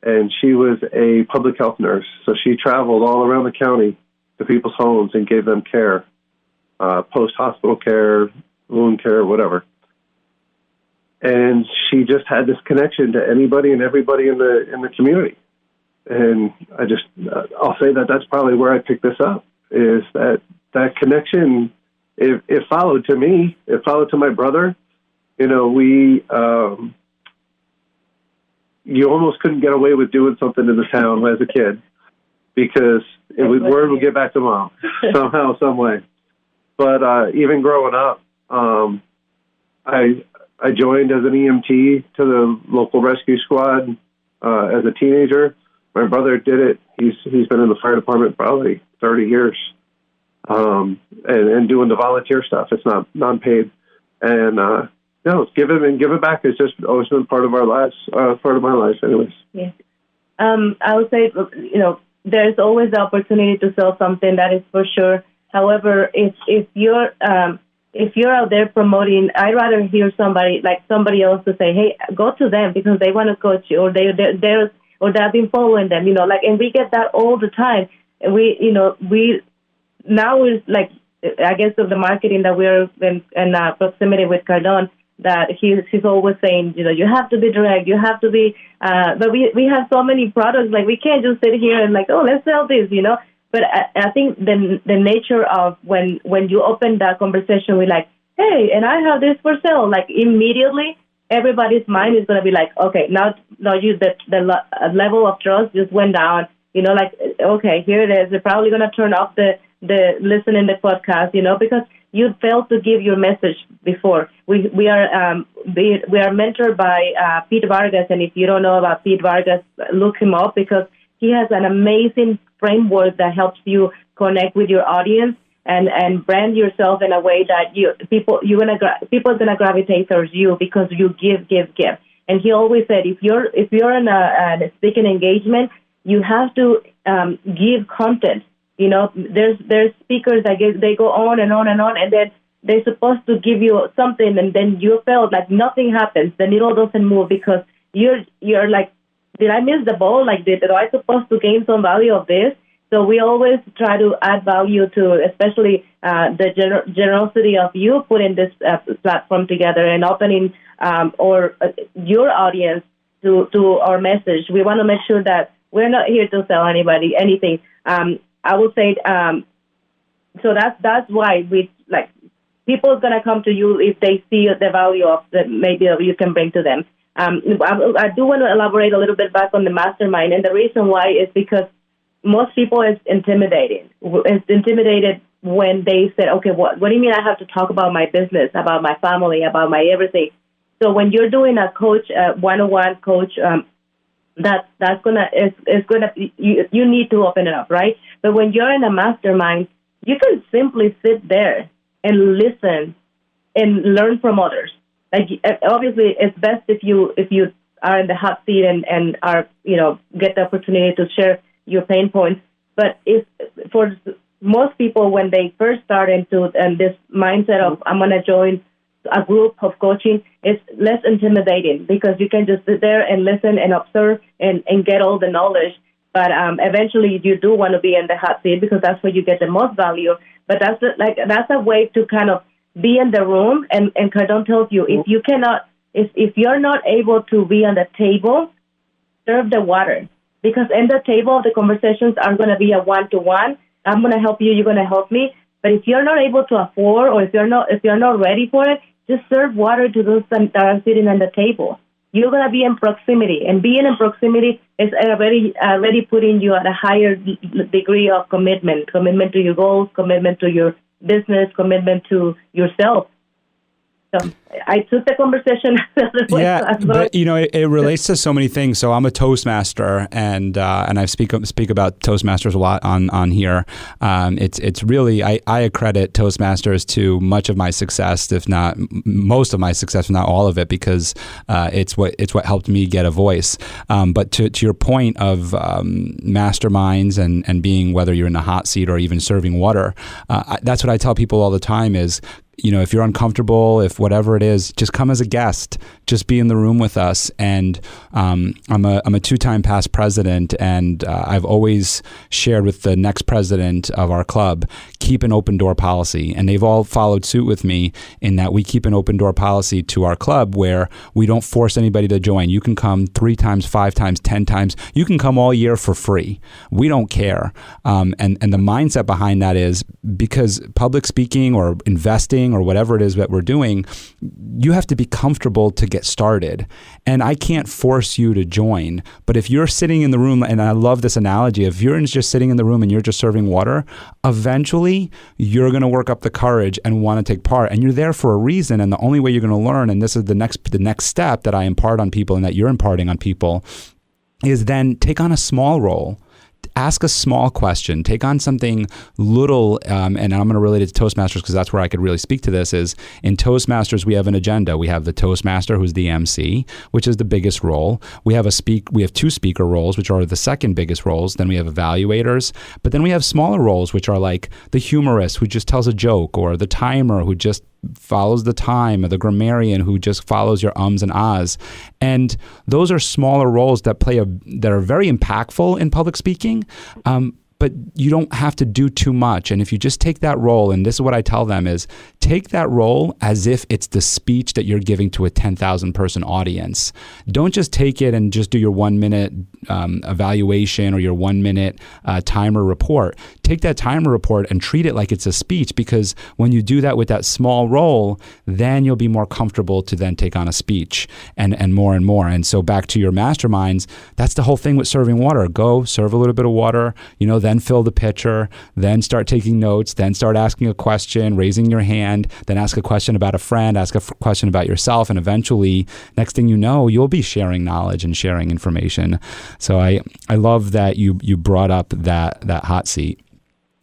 And she was a public health nurse, so she traveled all around the county to people's homes and gave them care, post-hospital care, wound care, whatever. And she just had this connection to anybody and everybody in the community. And I'll say that that's probably where I picked this up, is that connection, it followed to me, it followed to my brother. You know, you almost couldn't get away with doing something in the town as a kid because word would get back to mom somehow, some way. But even growing up, I joined as an EMT to the local rescue squad as a teenager. My brother did it. He's been in the fire department probably 30 years and doing the volunteer stuff. It's not non-paid. And no, give it back. It's just always been part of our lives, part of my life, anyways. Yeah. I would say, you know, there's always the opportunity to sell something, that is for sure. However, if you're out there promoting, I'd rather hear somebody else to say, hey, go to them because they want to coach you, or they've been following them, you know, like, and we get that all the time. And now we're like, I guess of the marketing that we're in proximity with Cardone, that he's always saying, you know, you have to be direct, you have to be, but we have so many products, like we can't just sit here and like, oh, let's sell this, you know. But I think the nature of when you open that conversation with like, hey, and I have this for sale, like immediately everybody's mind is going to be like, okay, now the level of trust just went down, you know, like, okay, here it is. They're probably going to turn off the listening the podcast, you know, because you failed to give your message before. We are mentored by Pete Vargas, and if you don't know about Pete Vargas, look him up because he has an amazing framework that helps you connect with your audience and brand yourself in a way that people are gonna gravitate towards you because you give. And he always said, if you're in a speaking engagement, you have to give content. You know, there's speakers that they go on and on and on, and then they're supposed to give you something, and then you felt like nothing happens. The needle doesn't move because you're like, did I miss the ball? Like, did I supposed to gain some value of this? So we always try to add value to, especially the generosity of you putting this platform together and opening your audience to our message. We want to make sure that we're not here to sell anybody anything. I would say so. That's why we like people are gonna come to you if they see the value of that maybe you can bring to them. I do want to elaborate a little bit back on the mastermind, and the reason why is because most people is intimidated. It's intimidated when they say, "Okay, what do you mean I have to talk about my business, about my family, about my everything?" So when you're doing a coach, one-on-one coach, that's gonna you need to open it up, right? But when you're in a mastermind, you can simply sit there and listen and learn from others. Like obviously, it's best if you are in the hot seat and are get the opportunity to share your pain points. But if for most people when they first start into this mindset of I'm gonna join a group of coaching, it's less intimidating because you can just sit there and listen and observe and get all the knowledge. But eventually you do want to be in the hot seat because that's where you get the most value. But that's a way to kind of be in the room. And Cardone tells you, if you're not able to be on the table, serve the water. Because in the table, the conversations are going to be a one-to-one. I'm going to help you, you're going to help me. But if you're not able to afford or if you're not ready for it, just serve water to those that are sitting on the table. You're going to be in proximity. And being in proximity is already putting you at a higher degree of commitment to your goals, commitment to your business, commitment to yourself. So I took the conversation. Yeah, but it relates to so many things. So I'm a Toastmaster, and I speak about Toastmasters a lot on here. It's really I accredit Toastmasters to much of my success, if not most of my success, if not all of it, because it's what helped me get a voice. But to your point of masterminds and being, whether you're in the hot seat or even serving water, that's what I tell people all the time is, if you're uncomfortable, if whatever it is, just come as a guest, just be in the room with us. And I'm a 2-time past president, and I've always shared with the next president of our club, keep an open door policy. And they've all followed suit with me in that we keep an open door policy to our club where we don't force anybody to join. You can come 3 times, 5 times, 10 times. You can come all year for free. We don't care. And the mindset behind that is because public speaking or investing or whatever it is that we're doing, you have to be comfortable to get started. And I can't force you to join. But if you're sitting in the room, and I love this analogy, if you're just sitting in the room and you're just serving water, eventually you're going to work up the courage and want to take part. And you're there for a reason. And the only way you're going to learn, and this is the next step that I impart on people and that you're imparting on people, is then take on a small role. Ask a small question, take on something little, and I'm going to relate it to Toastmasters because that's where I could really speak to this, is in Toastmasters, we have an agenda. We have the Toastmaster, who's the MC, which is the biggest role. We have 2 speaker roles, which are the second biggest roles. Then we have evaluators, but then we have smaller roles, which are like the humorist who just tells a joke, or the timer who just follows the time, or the grammarian who just follows your ums and ahs. And those are smaller roles that are very impactful in public speaking. But you don't have to do too much. And if you just take that role, and this is what I tell them, is take that role as if it's the speech that you're giving to a 10,000 person audience. Don't just take it and just do your 1 minute evaluation or your 1 minute timer report. Take that timer report and treat it like it's a speech, because when you do that with that small role, then you'll be more comfortable to then take on a speech and more and more. And so back to your masterminds, that's the whole thing with serving water. Go serve a little bit of water, then fill the pitcher, then start taking notes, then start asking a question, raising your hand, then ask a question about a friend, ask a question about yourself, and eventually, next thing you know, you'll be sharing knowledge and sharing information. So I love that you brought up that hot seat.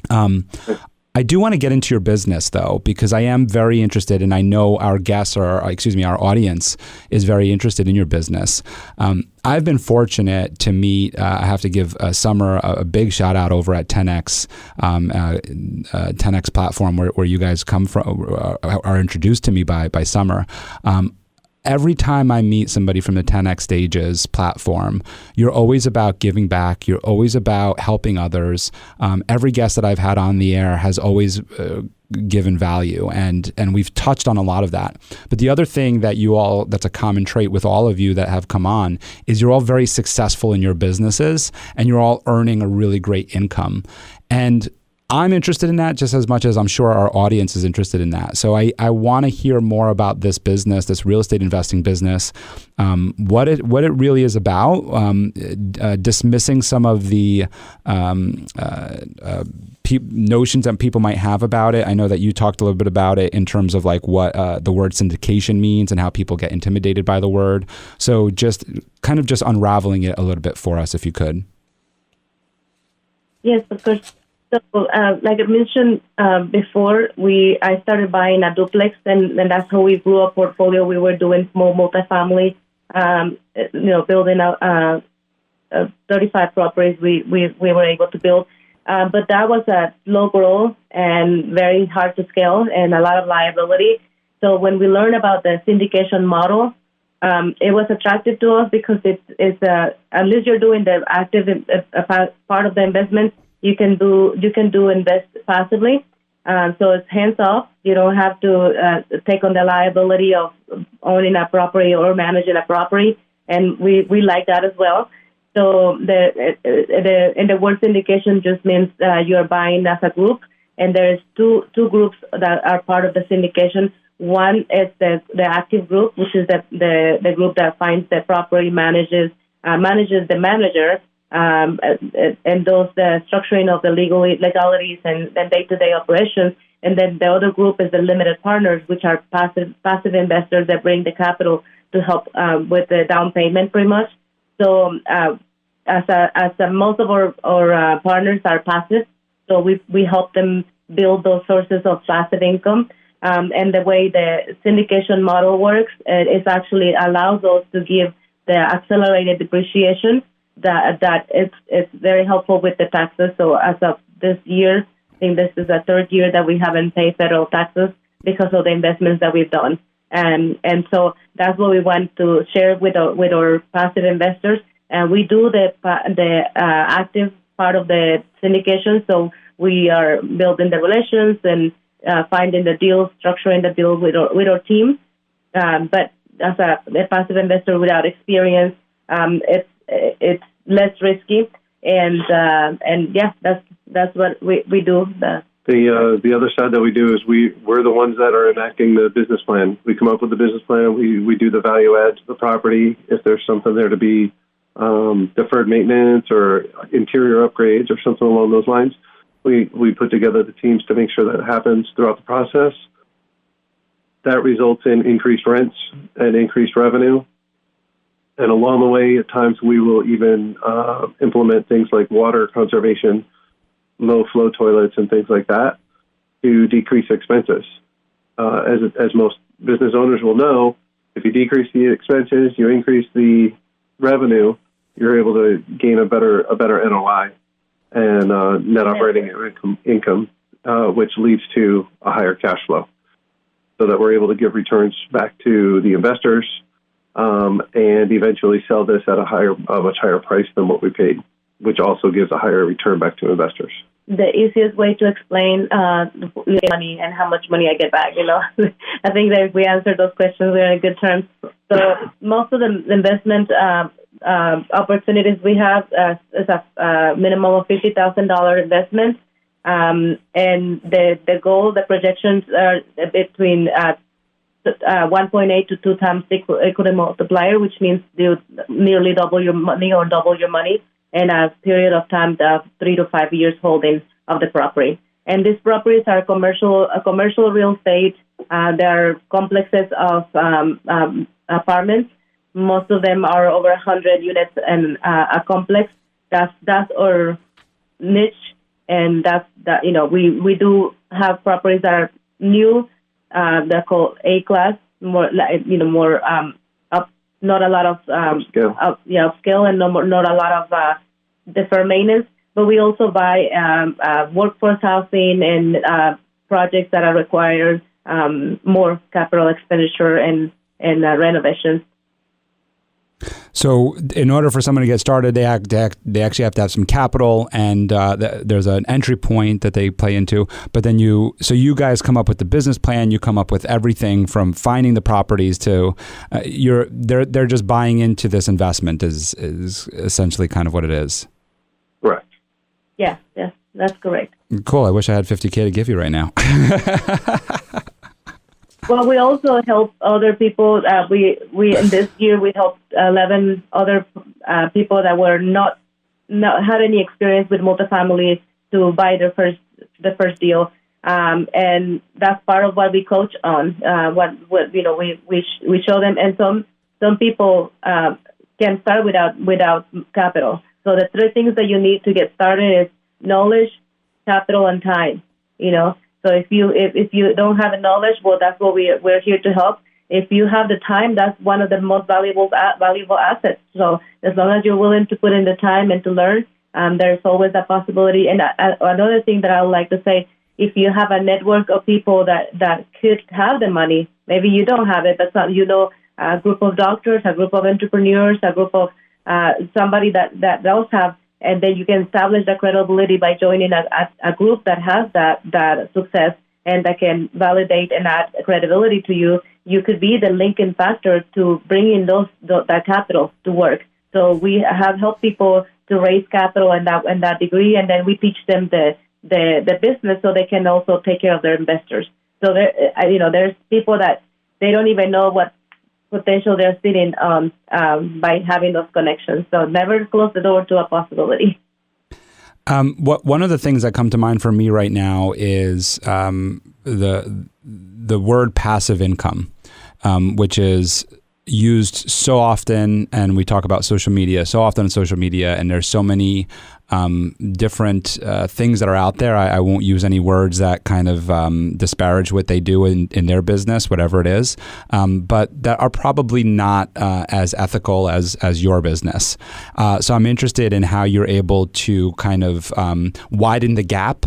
I do want to get into your business, though, because I am very interested, and I know our our audience is very interested in your business. I've been fortunate to meet, I have to give Summer a big shout out over at 10X, 10X platform where you guys come from, are introduced to me by Summer. every time I meet somebody from the 10X Stages platform, you're always about giving back. You're always about helping others. Every guest that I've had on the air has always given value, and we've touched on a lot of that. But the other thing that that's a common trait with all of you that have come on, is you're all very successful in your businesses, and you're all earning a really great income. And I'm interested in that just as much as I'm sure our audience is interested in that. So I want to hear more about this business, this real estate investing business, what it really is about, dismissing some of the notions that people might have about it. I know that you talked a little bit about it in terms of like what the word syndication means and how people get intimidated by the word. So just unraveling it a little bit for us, if you could. Yes, of course. So, like I mentioned before, I started buying a duplex, and that's how we grew a portfolio. We were doing small multifamily, building out 35 properties. We were able to build, but that was a slow growth and very hard to scale, and a lot of liability. So when we learned about the syndication model, it was attractive to us because it's at least you're doing the active part of the investment. You can invest passively, so it's hands off. You don't have to take on the liability of owning a property or managing a property, and we like that as well. So the word syndication just means you are buying as a group, and there's two groups that are part of the syndication. One is the active group, which is the group that finds the property, manages the manager. And those the structuring of the legalities and day-to-day operations, and then the other group is the limited partners, which are passive investors that bring the capital to help with the down payment, pretty much. So most of our partners are passive, so we help them build those sources of passive income. And the way the syndication model works, it actually allows us to give the accelerated depreciation. That it's very helpful with the taxes. So as of this year, I think this is the third year that we haven't paid federal taxes because of the investments that we've done. And so that's what we want to share with our passive investors. And we do the active part of the syndication. So we are building the relations and finding the deals, structuring the deals with our team. But as a passive investor without experience, it's less risky, and yeah, that's what we do. The other side that we do is we're the ones that are enacting the business plan. We come up with the business plan. We do the value add to the property. If there's something there to be deferred maintenance or interior upgrades or something along those lines, we put together the teams to make sure that happens throughout the process. That results in increased rents and increased revenue. And along the way, at times, we will even implement things like water conservation, low-flow toilets, and things like that to decrease expenses. As most business owners will know, if you decrease the expenses, you increase the revenue, you're able to gain a better NOI and net operating income, which leads to a higher cash flow, so that we're able to give returns back to the investors. And eventually sell this at a much higher price than what we paid, which also gives a higher return back to investors. The easiest way to explain money and how much money I get back, I think that if we answer those questions, we're in good terms. So most of the investment opportunities we have is a minimum of $50,000 investment. And the goal, the projections are between 1.8 to 2 times equity multiplier, which means you nearly double your money or double your money in a period of time of 3 to 5 years holding of the property. And these properties are commercial real estate. There are complexes of apartments. Most of them are over 100 units and a complex. That's our niche, and we do have properties that are new. They're called A class, more up, not a lot of upscale, and not a lot of deferred maintenance. But we also buy workforce housing and projects that are required more capital expenditure and renovations. So in order for someone to get started, they actually have to have some capital, and there's an entry point that they play into. But then you guys come up with the business plan. You come up with everything from finding the properties to they're just buying into this investment is essentially kind of what it is. Correct. Yes, that's correct. Cool. I wish I had $50K to give you right now. Well, we also help other people. We in this year we helped 11 other people that were not had any experience with multifamily to buy the first deal, and that's part of what we coach on. We show them, and some people can start without capital. So the three things that you need to get started is knowledge, capital, and time. So if you don't have the knowledge, well, that's what we're here to help. If you have the time, that's one of the most valuable assets. So as long as you're willing to put in the time and to learn, there's always a possibility. And another thing that I would like to say, if you have a network of people that could have the money, maybe you don't have it, but a group of doctors, a group of entrepreneurs, a group of somebody that does have. And then you can establish the credibility by joining a group that has that success and that can validate and add credibility to you. You could be the linking factor to bringing that capital to work. So we have helped people to raise capital in that degree, and then we teach them the business so they can also take care of their investors. So there's people that they don't even know what potential they're sitting by having those connections. So never close the door to a possibility. One of the things that come to mind for me right now is the word passive income, which is used so often, and we talk about social media so often on social media, and there's so many different things that are out there. I won't use any words that kind of disparage what they do in their business, whatever it is, but that are probably not as ethical as your business. So I'm interested in how you're able to kind of widen the gap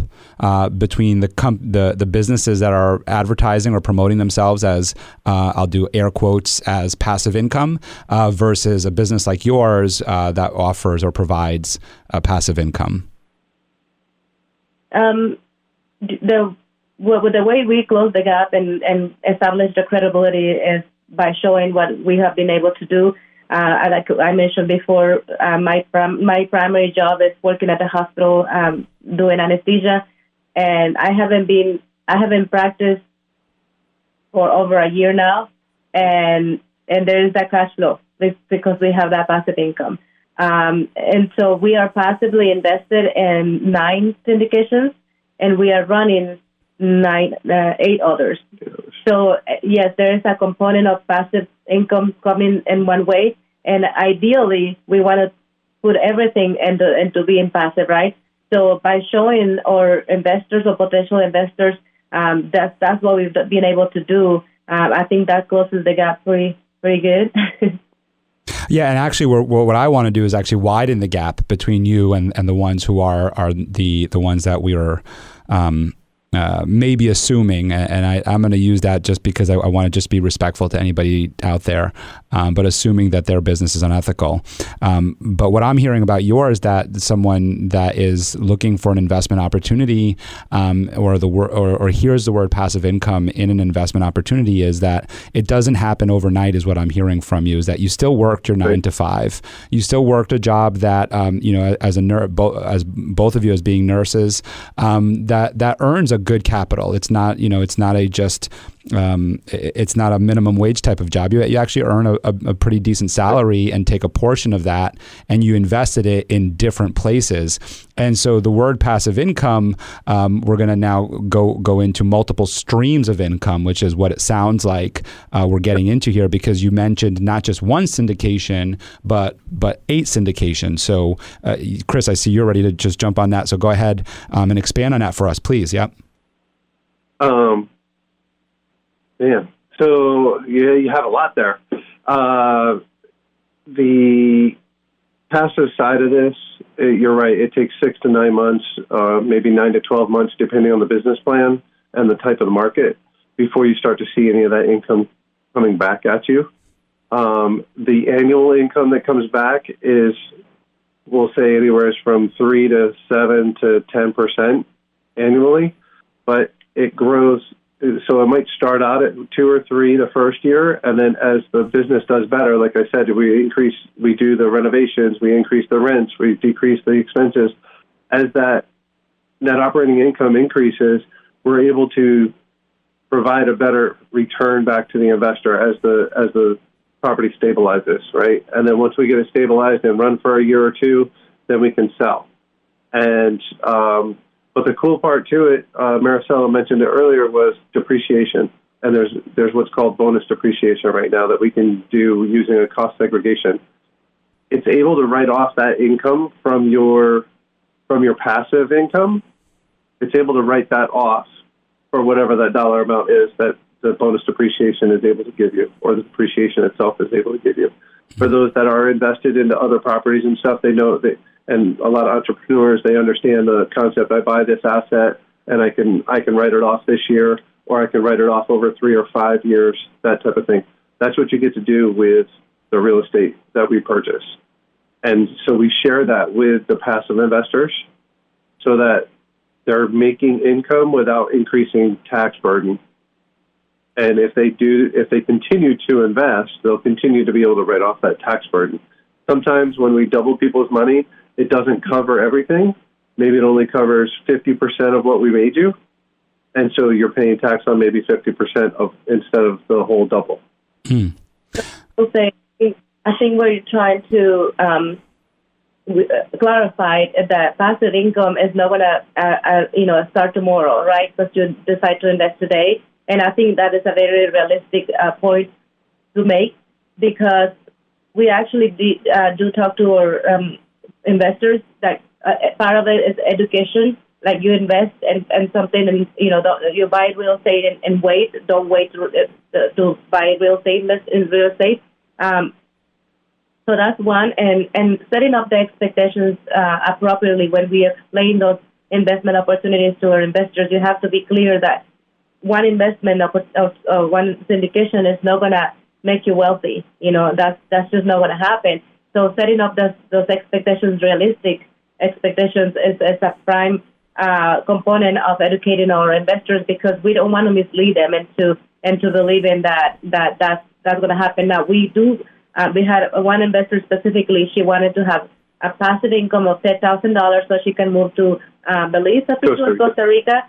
between the businesses that are advertising or promoting themselves as, I'll do air quotes, as passive income versus a business like yours that offers or provides passive income. The way we close the gap and establish the credibility is by showing what we have been able to do. Like I mentioned before, my primary job is working at the hospital doing anesthesia, and I haven't practiced for over a year now, and there is that cash flow because we have that passive income. And so we are passively invested in 9 syndications, and we are running 8 others. So yes, there is a component of passive income coming in one way, and ideally we want to put everything into being passive, right? So by showing our investors or potential investors, that's what we've been able to do. I think that closes the gap pretty good. Yeah, and actually, what I want to do is actually widen the gap between you and the ones who are the ones that we are maybe assuming, and I'm going to use that just because I want to just be respectful to anybody out there, but assuming that their business is unethical. But what I'm hearing about yours, that someone that is looking for an investment opportunity, or hears the word passive income in an investment opportunity, is that it doesn't happen overnight. Is what I'm hearing from you, is that you still worked your 9 to 5. You still worked a job that as a nurse, as both of you as being nurses, that earns a good capital. It's not, it's not it's not a minimum wage type of job. You actually earn a pretty decent salary and take a portion of that and you invested it in different places. And so the word passive income, we're going to now go into multiple streams of income, which is what it sounds like we're getting into here, because you mentioned not just one syndication, but 8 syndications. So Chris, I see you're ready to just jump on that. So go ahead and expand on that for us, please. Yep. Yeah. So you have a lot there. The passive side of this, you're right. It takes 6 to 9 months, maybe 9 to 12 months, depending on the business plan and the type of the market, before you start to see any of that income coming back at you. The annual income that comes back is, we'll say, anywhere from 3 to 7 to 10% annually, but it grows. So it might start out at 2 or 3 the first year, and then as the business does better, like I said, we do the renovations, we increase the rents, we decrease the expenses. As that net operating income increases, we're able to provide a better return back to the investor as the property stabilizes, right? And then once we get it stabilized and run for a year or two, then we can sell. And but the cool part to it, Maricela mentioned it earlier, was depreciation. And there's what's called bonus depreciation right now that we can do using a cost segregation. It's able to write off that income from your passive income. It's able to write that off for whatever that dollar amount is that the bonus depreciation is able to give you, or the depreciation itself is able to give you. For those that are invested into other properties and stuff, they know that. And a lot of entrepreneurs, they understand the concept. I buy this asset, and I can write it off this year, or I can write it off over 3 or 5 years, that type of thing. That's what you get to do with the real estate that we purchase. And so we share that with the passive investors so that they're making income without increasing tax burden. And if they continue to invest, they'll continue to be able to write off that tax burden. Sometimes when we double people's money, it doesn't cover everything. Maybe it only covers 50% of what we made you. And so you're paying tax on maybe 50% of instead of the whole double. I think we're trying to clarify that passive income is not going to start tomorrow, right? Because you decide to invest today. And I think that is a very realistic point to make, because we actually do talk to our investors that part of it is education. Like you invest and something, and you buy real estate and wait. Don't wait to buy real estate in real estate. So that's one, and setting up the expectations appropriately when we explain those investment opportunities to our investors. You have to be clear that one investment of one syndication is not going to make you wealthy. That's just not going to happen. So setting up those expectations, realistic expectations, is a prime component of educating our investors, because we don't want to mislead them into believing that's going to happen. Now, we had one investor specifically. She wanted to have a passive income of $10,000 so she can move to Belize, Costa Rica.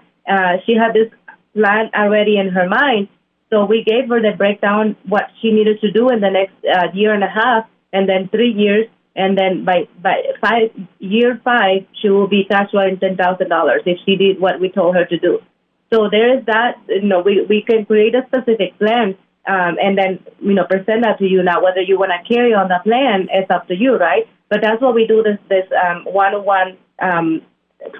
She had this plan already in her mind, so we gave her the breakdown what she needed to do in the next year and a half, and then 3 years, and then by year 5, she will be tax writing $10,000 if she did what we told her to do. So there is that. We can create a specific plan, and then present that to you. Now, whether you want to carry on the plan, it's up to you, right? But that's what we do. This one-on-one,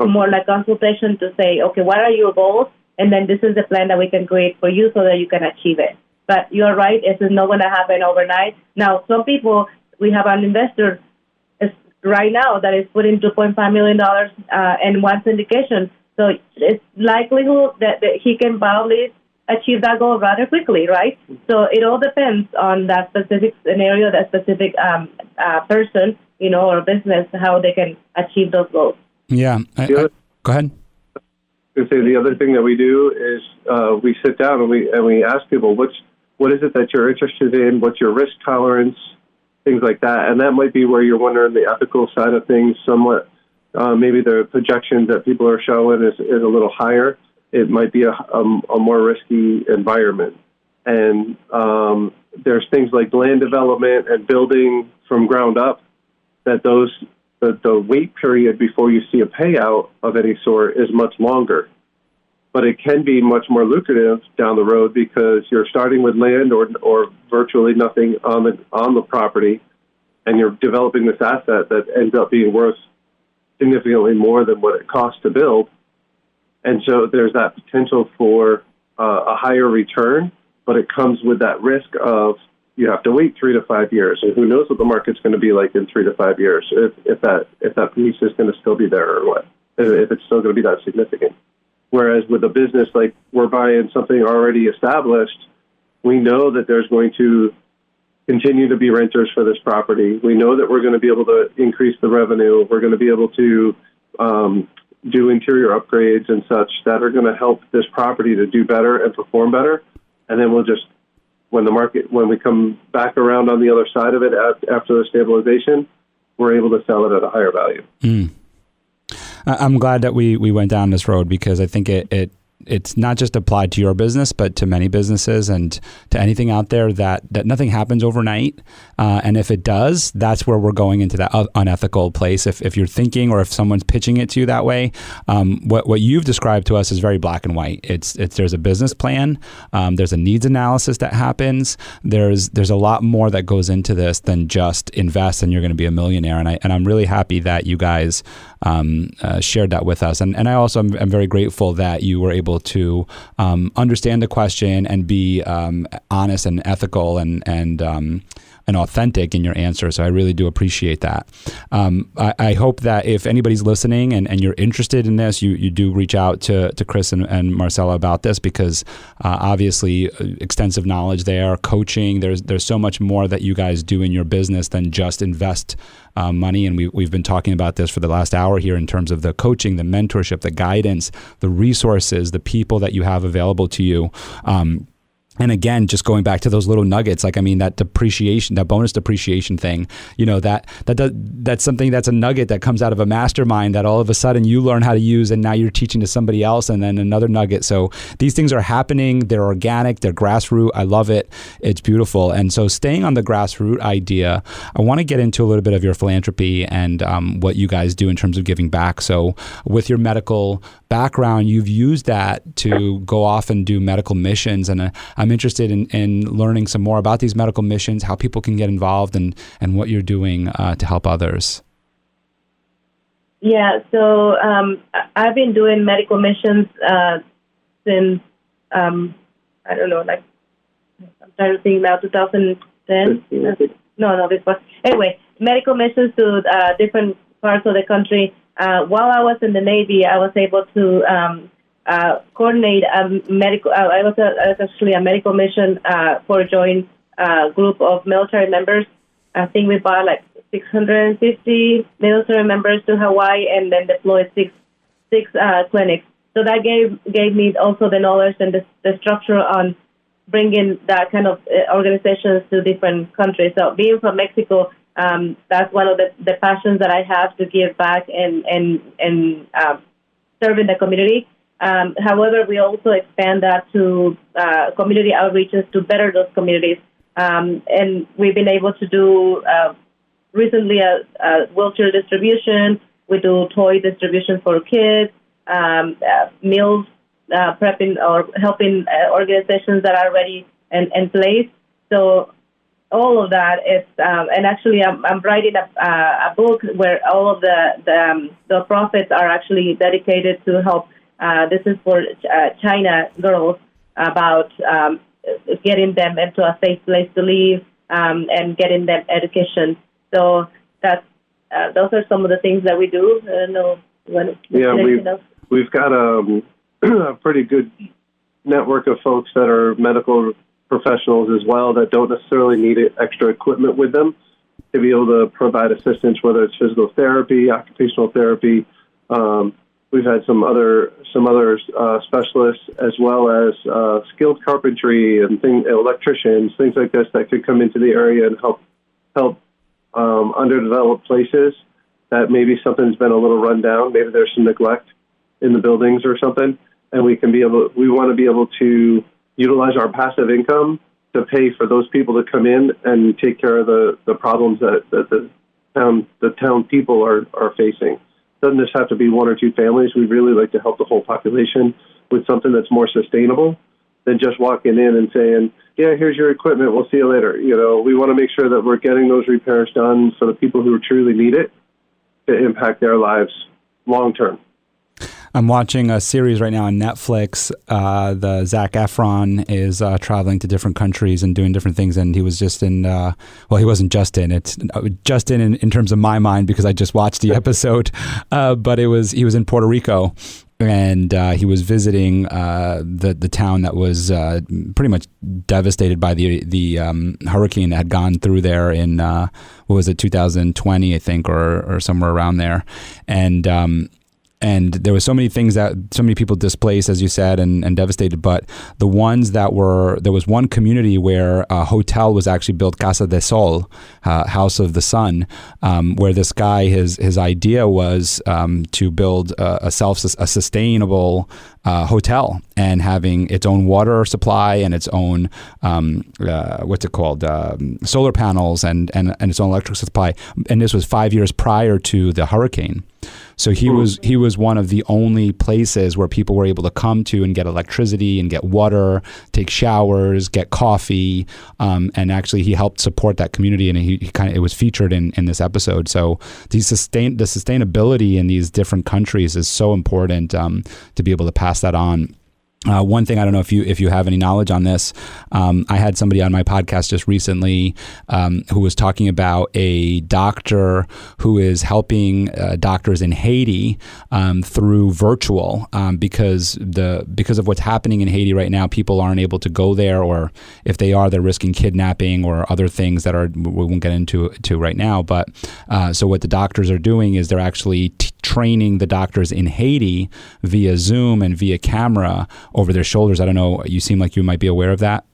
more like consultation to say, okay, what are your goals? And then this is the plan that we can create for you so that you can achieve it. But you're right, it's not going to happen overnight. Now, some people, we have an investor right now that is putting $2.5 million in one syndication. So it's likelihood that he can probably achieve that goal rather quickly, right? So it all depends on that specific scenario, that specific person, or business, how they can achieve those goals. Yeah. Go ahead. I say the other thing that we do is we sit down and we ask people, what is it that you're interested in? What's your risk tolerance? Things like that. And that might be where you're wondering the ethical side of things somewhat. Maybe the projections that people are showing is a little higher. It might be a more risky environment. And there's things like land development and building from ground up, that the wait period before you see a payout of any sort is much longer. But it can be much more lucrative down the road because you're starting with land or virtually nothing on the property, and you're developing this asset that ends up being worth significantly more than what it costs to build. And so there's that potential for a higher return, but it comes with that risk of you have to wait 3 to 5 years, and who knows what the market's going to be like in 3 to 5 years, if that piece is going to still be there or what, if it's still going to be that significant. Whereas with a business, like we're buying something already established, we know that there's going to continue to be renters for this property. We know that we're going to be able to increase the revenue. We're going to be able to do interior upgrades and such that are going to help this property to do better and perform better. And then we'll just, when we come back around on the other side of it after the stabilization, we're able to sell it at a higher value. I'm glad that we went down this road, because I think it's not just applied to your business, but to many businesses and to anything out there that nothing happens overnight. And if it does, that's where we're going into that unethical place. If you're thinking, or if someone's pitching it to you that way, what you've described to us is very black and white. There's a business plan. There's a needs analysis that happens. There's a lot more that goes into this than just invest and you're going to be a millionaire. And I'm really happy that you guys shared that with us. And I also am very grateful that you were able to understand the question and be honest and ethical and authentic in your answer. So I really do appreciate that. I hope that if anybody's listening and you're interested in this, you do reach out to Chris and Maricela about this, because obviously extensive knowledge there, coaching, there's so much more that you guys do in your business than just invest money. And we've been talking about this for the last hour here in terms of the coaching, the mentorship, the guidance, the resources, the people that you have available to you. And again, just going back to those little nuggets, that depreciation, that bonus depreciation thing, that's something, that's a nugget that comes out of a mastermind that all of a sudden you learn how to use, and now you're teaching to somebody else, and then another nugget. So these things are happening. They're organic. They're grassroots. I love it. It's beautiful. And so staying on the grassroots idea, I want to get into a little bit of your philanthropy and what you guys do in terms of giving back. So with your medical background, you've used that to go off and do medical missions. And I'm interested in learning some more about these medical missions, how people can get involved, and what you're doing to help others. Yeah, so I've been doing medical missions since, I'm trying to think now, 2010? No, this was, anyway, medical missions to different parts of the country. While I was in the Navy, I was able to coordinate a medical. I was actually a medical mission for a joint group of military members. I think we brought like 650 military members to Hawaii, and then deployed six clinics. So that gave me also the knowledge and the structure on bringing that kind of organizations to different countries. So being from Mexico, that's one of the passions that I have, to give back and serving the community. However, we also expand that to community outreaches to better those communities. And we've been able to do recently a wheelchair distribution. We do toy distribution for kids, meals prepping or helping organizations that are already in place. So all of that is, and actually I'm writing a book where all of the profits are actually dedicated to help. This is for China girls, about getting them into a safe place to live and getting them education. So that's those are some of the things that we do. I don't know. We've got a pretty good network of folks that are medical professionals as well, that don't necessarily need extra equipment with them to be able to provide assistance, whether it's physical therapy, occupational therapy. We've had some other specialists, as well as skilled carpentry and electricians, things like this, that could come into the area and help underdeveloped places that maybe something's been a little run down. Maybe there's some neglect in the buildings or something, and we want to be able to utilize our passive income to pay for those people to come in and take care of the problems that the town people are facing. It doesn't just have to be one or two families. We really like to help the whole population with something that's more sustainable than just walking in and saying, yeah, here's your equipment, we'll see you later. We want to make sure that we're getting those repairs done for the people who truly need it, to impact their lives long term. I'm watching a series right now on Netflix. The Zac Efron is traveling to different countries and doing different things, and he was just in. He wasn't just in. It's just in terms of my mind, because I just watched the episode. But he was in Puerto Rico, and he was visiting the town that was pretty much devastated by the hurricane that had gone through there in what was it, 2020, I think, or somewhere around there, and there was so many things so many people displaced, as you said, and devastated. But the ones that there was one community where a hotel was actually built, Casa de Sol, House of the Sun, where this guy, his idea was to build a sustainable hotel, and having its own water supply and its own solar panels and its own electric supply. And this was 5 years prior to the hurricane. So he was one of the only places where people were able to come to and get electricity and get water, take showers, get coffee, and actually he helped support that community, and it was featured in this episode. So the sustainability in these different countries is so important to be able to pass that on. One thing, I don't know if you have any knowledge on this. I had somebody on my podcast just recently who was talking about a doctor who is helping doctors in Haiti through virtual because of what's happening in Haiti right now. People aren't able to go there, or if they are, they're risking kidnapping or other things that we won't get into right now. But so what the doctors are doing is they're actually training the doctors in Haiti via Zoom and via camera over their shoulders. I don't know, you seem like you might be aware of that.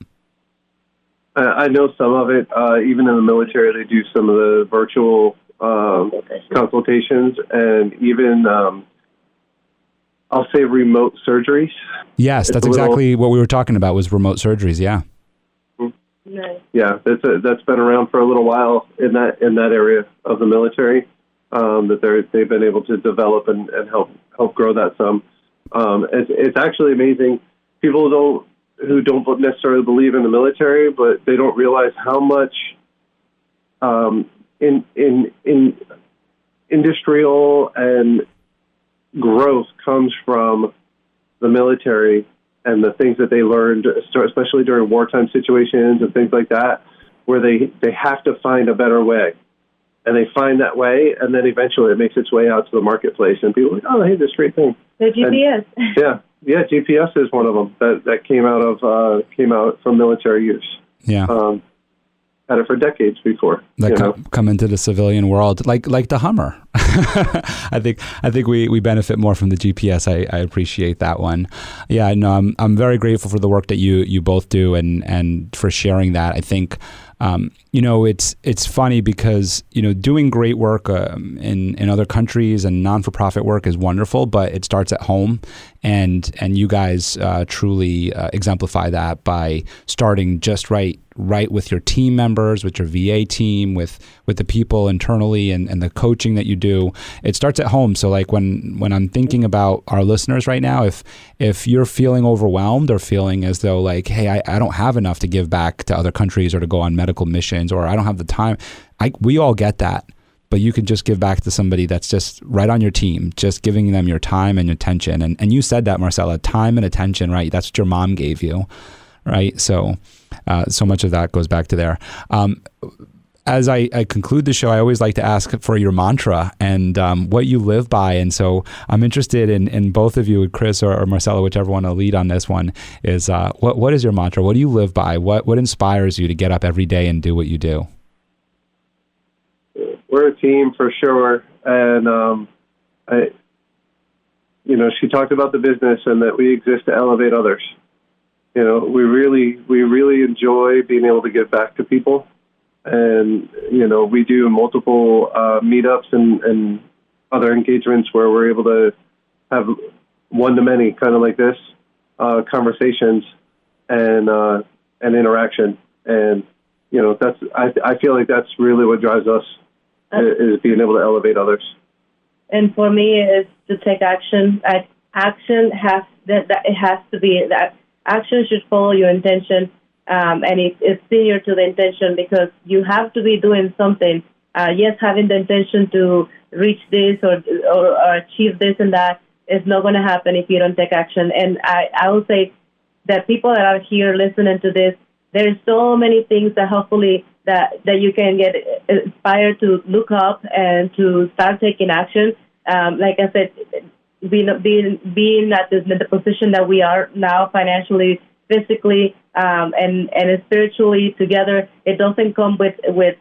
I know some of it. Even in the military, they do some of the virtual consultations, and even, I'll say, remote surgeries. Yes, that's exactly what we were talking about, was remote surgeries, yeah. Nice. Yeah, that's been around for a little while in that area of the military. That they've been able to develop and help grow that some. It's actually amazing. People who don't necessarily believe in the military, but they don't realize how much in industrial and growth comes from the military and the things that they learned, especially during wartime situations and things like that, where they have to find a better way. And they find that way, and then eventually it makes its way out to the marketplace, and people are like, oh, hey, this great thing. The GPS. And, yeah, GPS is one of them that came out from military use. Yeah. Had it for decades before. Come into the civilian world, like the Hummer. I think we benefit more from the GPS. I appreciate that one. Yeah, no, I'm very grateful for the work that you both do and for sharing that. I think it's funny because doing great work in other countries and non-for-profit work is wonderful, but it starts at home, and you guys truly exemplify that by starting just right with your team members, with your VA team, with the people internally and the coaching that you do. It starts at home. So like when I'm thinking about our listeners right now, if you're feeling overwhelmed or feeling as though like, hey, I don't have enough to give back to other countries or to go on medical missions, or I don't have the time, we all get that. But you can just give back to somebody that's just right on your team, just giving them your time and attention. And you said that, Maricela, time and attention, right? That's what your mom gave you, right? So much of that goes back to there. As I conclude the show, I always like to ask for your mantra and what you live by. And so I'm interested in both of you, Chris or Maricela, whichever one to lead on this one, is what is your mantra? What do you live by? What inspires you to get up every day and do what you do? We're a team for sure. And, she talked about the business and that we exist to elevate others. We really enjoy being able to give back to people. And, we do multiple meetups and other engagements where we're able to have one-to-many, kind of like this, conversations and interaction. And, I feel like that's really what drives us, is being able to elevate others. And for me, it's to take action. Action has to be that action should follow your intention. And it's senior to the intention, because you have to be doing something. Yes, having the intention to reach this or achieve this and that is not going to happen if you don't take action. And I will say that people that are here listening to this, there's so many things that hopefully that you can get inspired to look up and to start taking action. Like I said, being at the position that we are now, financially, physically, and spiritually together, it doesn't come with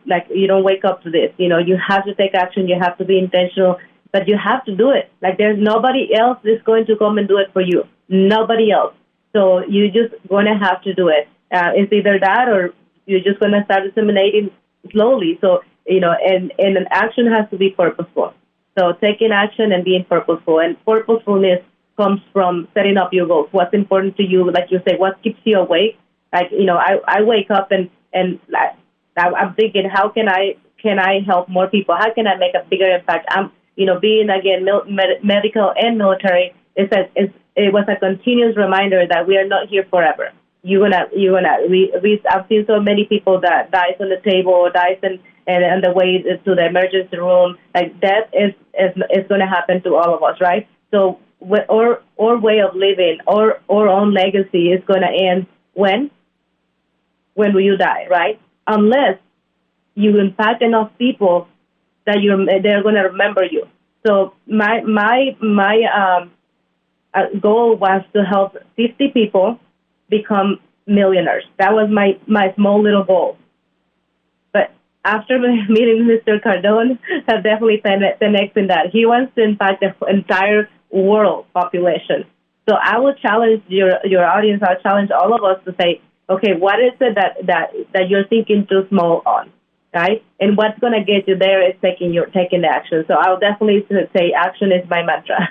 like, you don't wake up to this. You have to take action. You have to be intentional, but you have to do it. Like, there's nobody else that's going to come and do it for you. Nobody else. So you're just going to have to do it. It's either that or you're just going to start disseminating slowly. So, and an action has to be purposeful. So taking action and being purposeful. And purposefulness comes from setting up your goals. What's important to you, like you say, what keeps you awake? Like, I wake up and I'm thinking, how can I help more people? How can I make a bigger impact? I'm, being, again, medical and military, it was a continuous reminder that we are not here forever. I've seen so many people that dies on the table or dies and on the way to the emergency room. Like, death is going to happen to all of us, right? So our way of living, our own legacy is going to end when you die, right? Unless you impact enough people that they're going to remember you. So my goal was to help 50 people become millionaires. That was my small little goal. But after meeting Mr. Cardone, I definitely 10x in that. He wants to impact the entire world population. So I will challenge your audience. I'll challenge all of us to say, okay, what is it that you're thinking too small on, right? And what's going to get you there is taking the action. So I'll definitely say action is my mantra.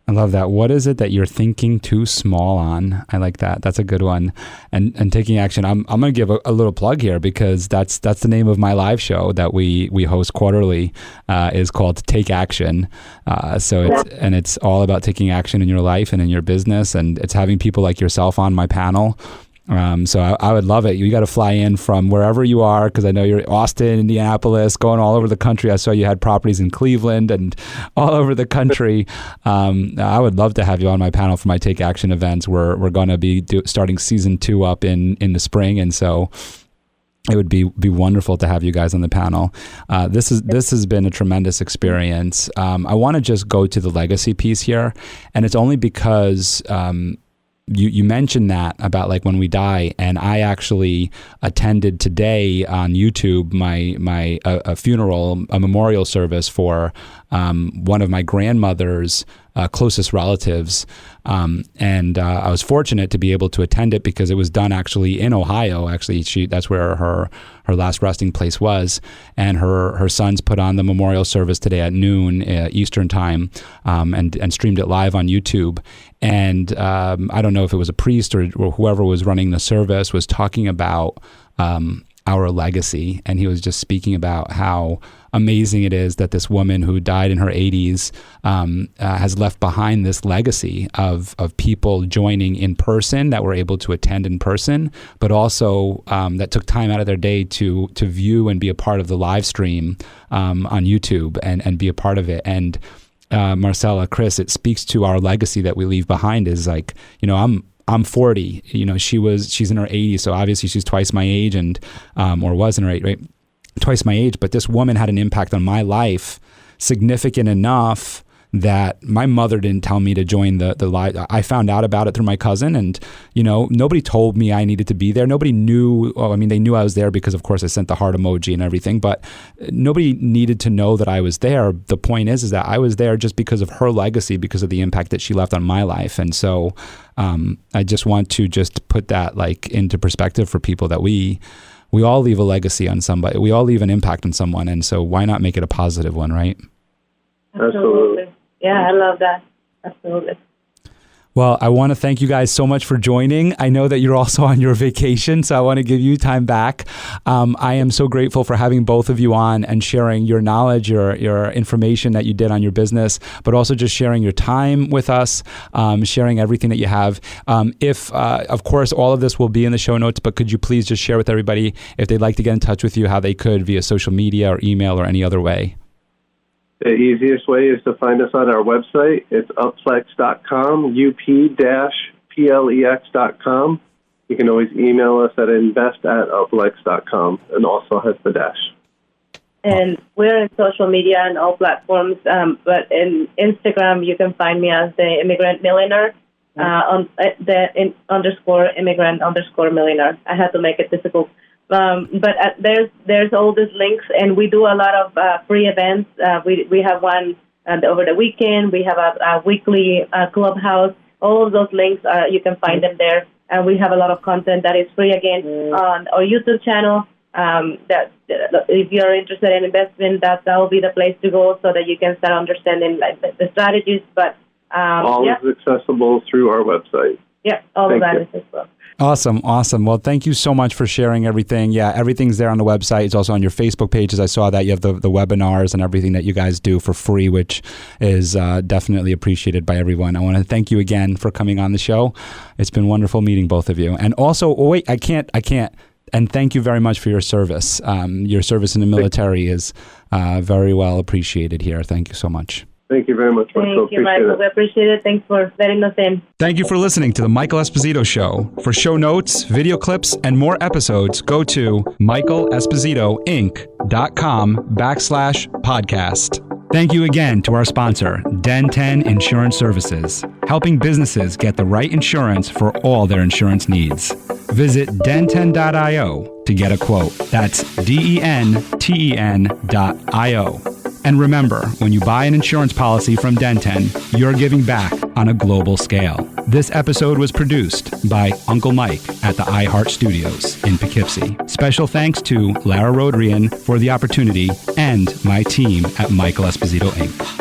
I love that. What is it that you're thinking too small on? I like that. That's a good one. And taking action. I'm going to give a little plug here, because that's the name of my live show that we host quarterly, is called Take Action. It's all about taking action in your life and in your business, and it's having people like yourself on my panel. So I would love it. You got to fly in from wherever you are, because I know you're Austin, Indianapolis, going all over the country. I saw you had properties in Cleveland and all over the country. I would love to have you on my panel for my Take Action events. We're going to be starting season 2 up in the spring, and so it would be wonderful to have you guys on the panel. This has been a tremendous experience. I want to just go to the legacy piece here, and it's only because you mentioned that about like when we die, and I actually attended today on YouTube a funeral, a memorial service for one of my grandmother's closest relatives, and I was fortunate to be able to attend it because it was done actually in Ohio. Actually, that's where her last resting place was, and her sons put on the memorial service today at noon Eastern time, and streamed it live on YouTube. And I don't know if it was a priest or whoever was running the service was talking about our legacy, and he was just speaking about how amazing it is that this woman who died in her 80s has left behind this legacy of people joining in person that were able to attend in person, but also that took time out of their day to view and be a part of the live stream on YouTube and be a part of it. And Maricela, Chris, it speaks to our legacy that we leave behind. Is like, I'm 40, she's in her 80s. So obviously she's twice my age or was in her 80s, right? Twice my age. But this woman had an impact on my life significant enough that my mother didn't tell me to join the live. I found out about it through my cousin, and nobody told me I needed to be there. Nobody knew. Well, I mean, they knew I was there because, of course, I sent the heart emoji and everything. But nobody needed to know that I was there. The point is that I was there just because of her legacy, because of the impact that she left on my life. And so, I just want to just put that like into perspective for people that we all leave a legacy on somebody. We all leave an impact on someone, and so why not make it a positive one, right? Absolutely. Yeah, I love that. Absolutely. Well, I want to thank you guys so much for joining. I know that you're also on your vacation, so I want to give you time back. I am so grateful for having both of you on and sharing your knowledge, your information that you did on your business, but also just sharing your time with us, sharing everything that you have. Of course, all of this will be in the show notes, but could you please just share with everybody if they'd like to get in touch with you, how they could via social media or email or any other way? The easiest way is to find us on our website. It's upplex.com, up-plex.com. You can always email us at invest@upplex.com, and also has the dash. And we're in social media and all platforms, but in Instagram, you can find me as the Immigrant Millionaire, _immigrant_millionaire. I had to make it difficult. But there's all these links, and we do a lot of free events. We have one over the weekend. We have a weekly clubhouse. All of those links, you can find them there. And we have a lot of content that is free again on our YouTube channel. That if you're interested in investment, that will be the place to go so that you can start understanding the strategies. But all is accessible through our website. Yeah, all of that is as well. Awesome. Well, thank you so much for sharing everything. Yeah, everything's there on the website. It's also on your Facebook pages. I saw that you have the webinars and everything that you guys do for free, which is definitely appreciated by everyone. I want to thank you again for coming on the show. It's been wonderful meeting both of you. And also, I can't. And thank you very much for your service. Your service in the military is very well appreciated here. Thank you so much. Thank you very much, Michael. Thank you, Michael. We appreciate it. Thanks for letting us in. Thank you for listening to The Michael Esposito Show. For show notes, video clips, and more episodes, go to michaelespositoinc.com/podcast. Thank you again to our sponsor, Den 10 Insurance Services, helping businesses get the right insurance for all their insurance needs. Visit den10.io to get a quote. That's DENTEN.io. And remember, when you buy an insurance policy from Den10, you're giving back on a global scale. This episode was produced by Uncle Mike at the iHeart Studios in Poughkeepsie. Special thanks to Lara Rodrian for the opportunity and my team at Michael Esposito Inc.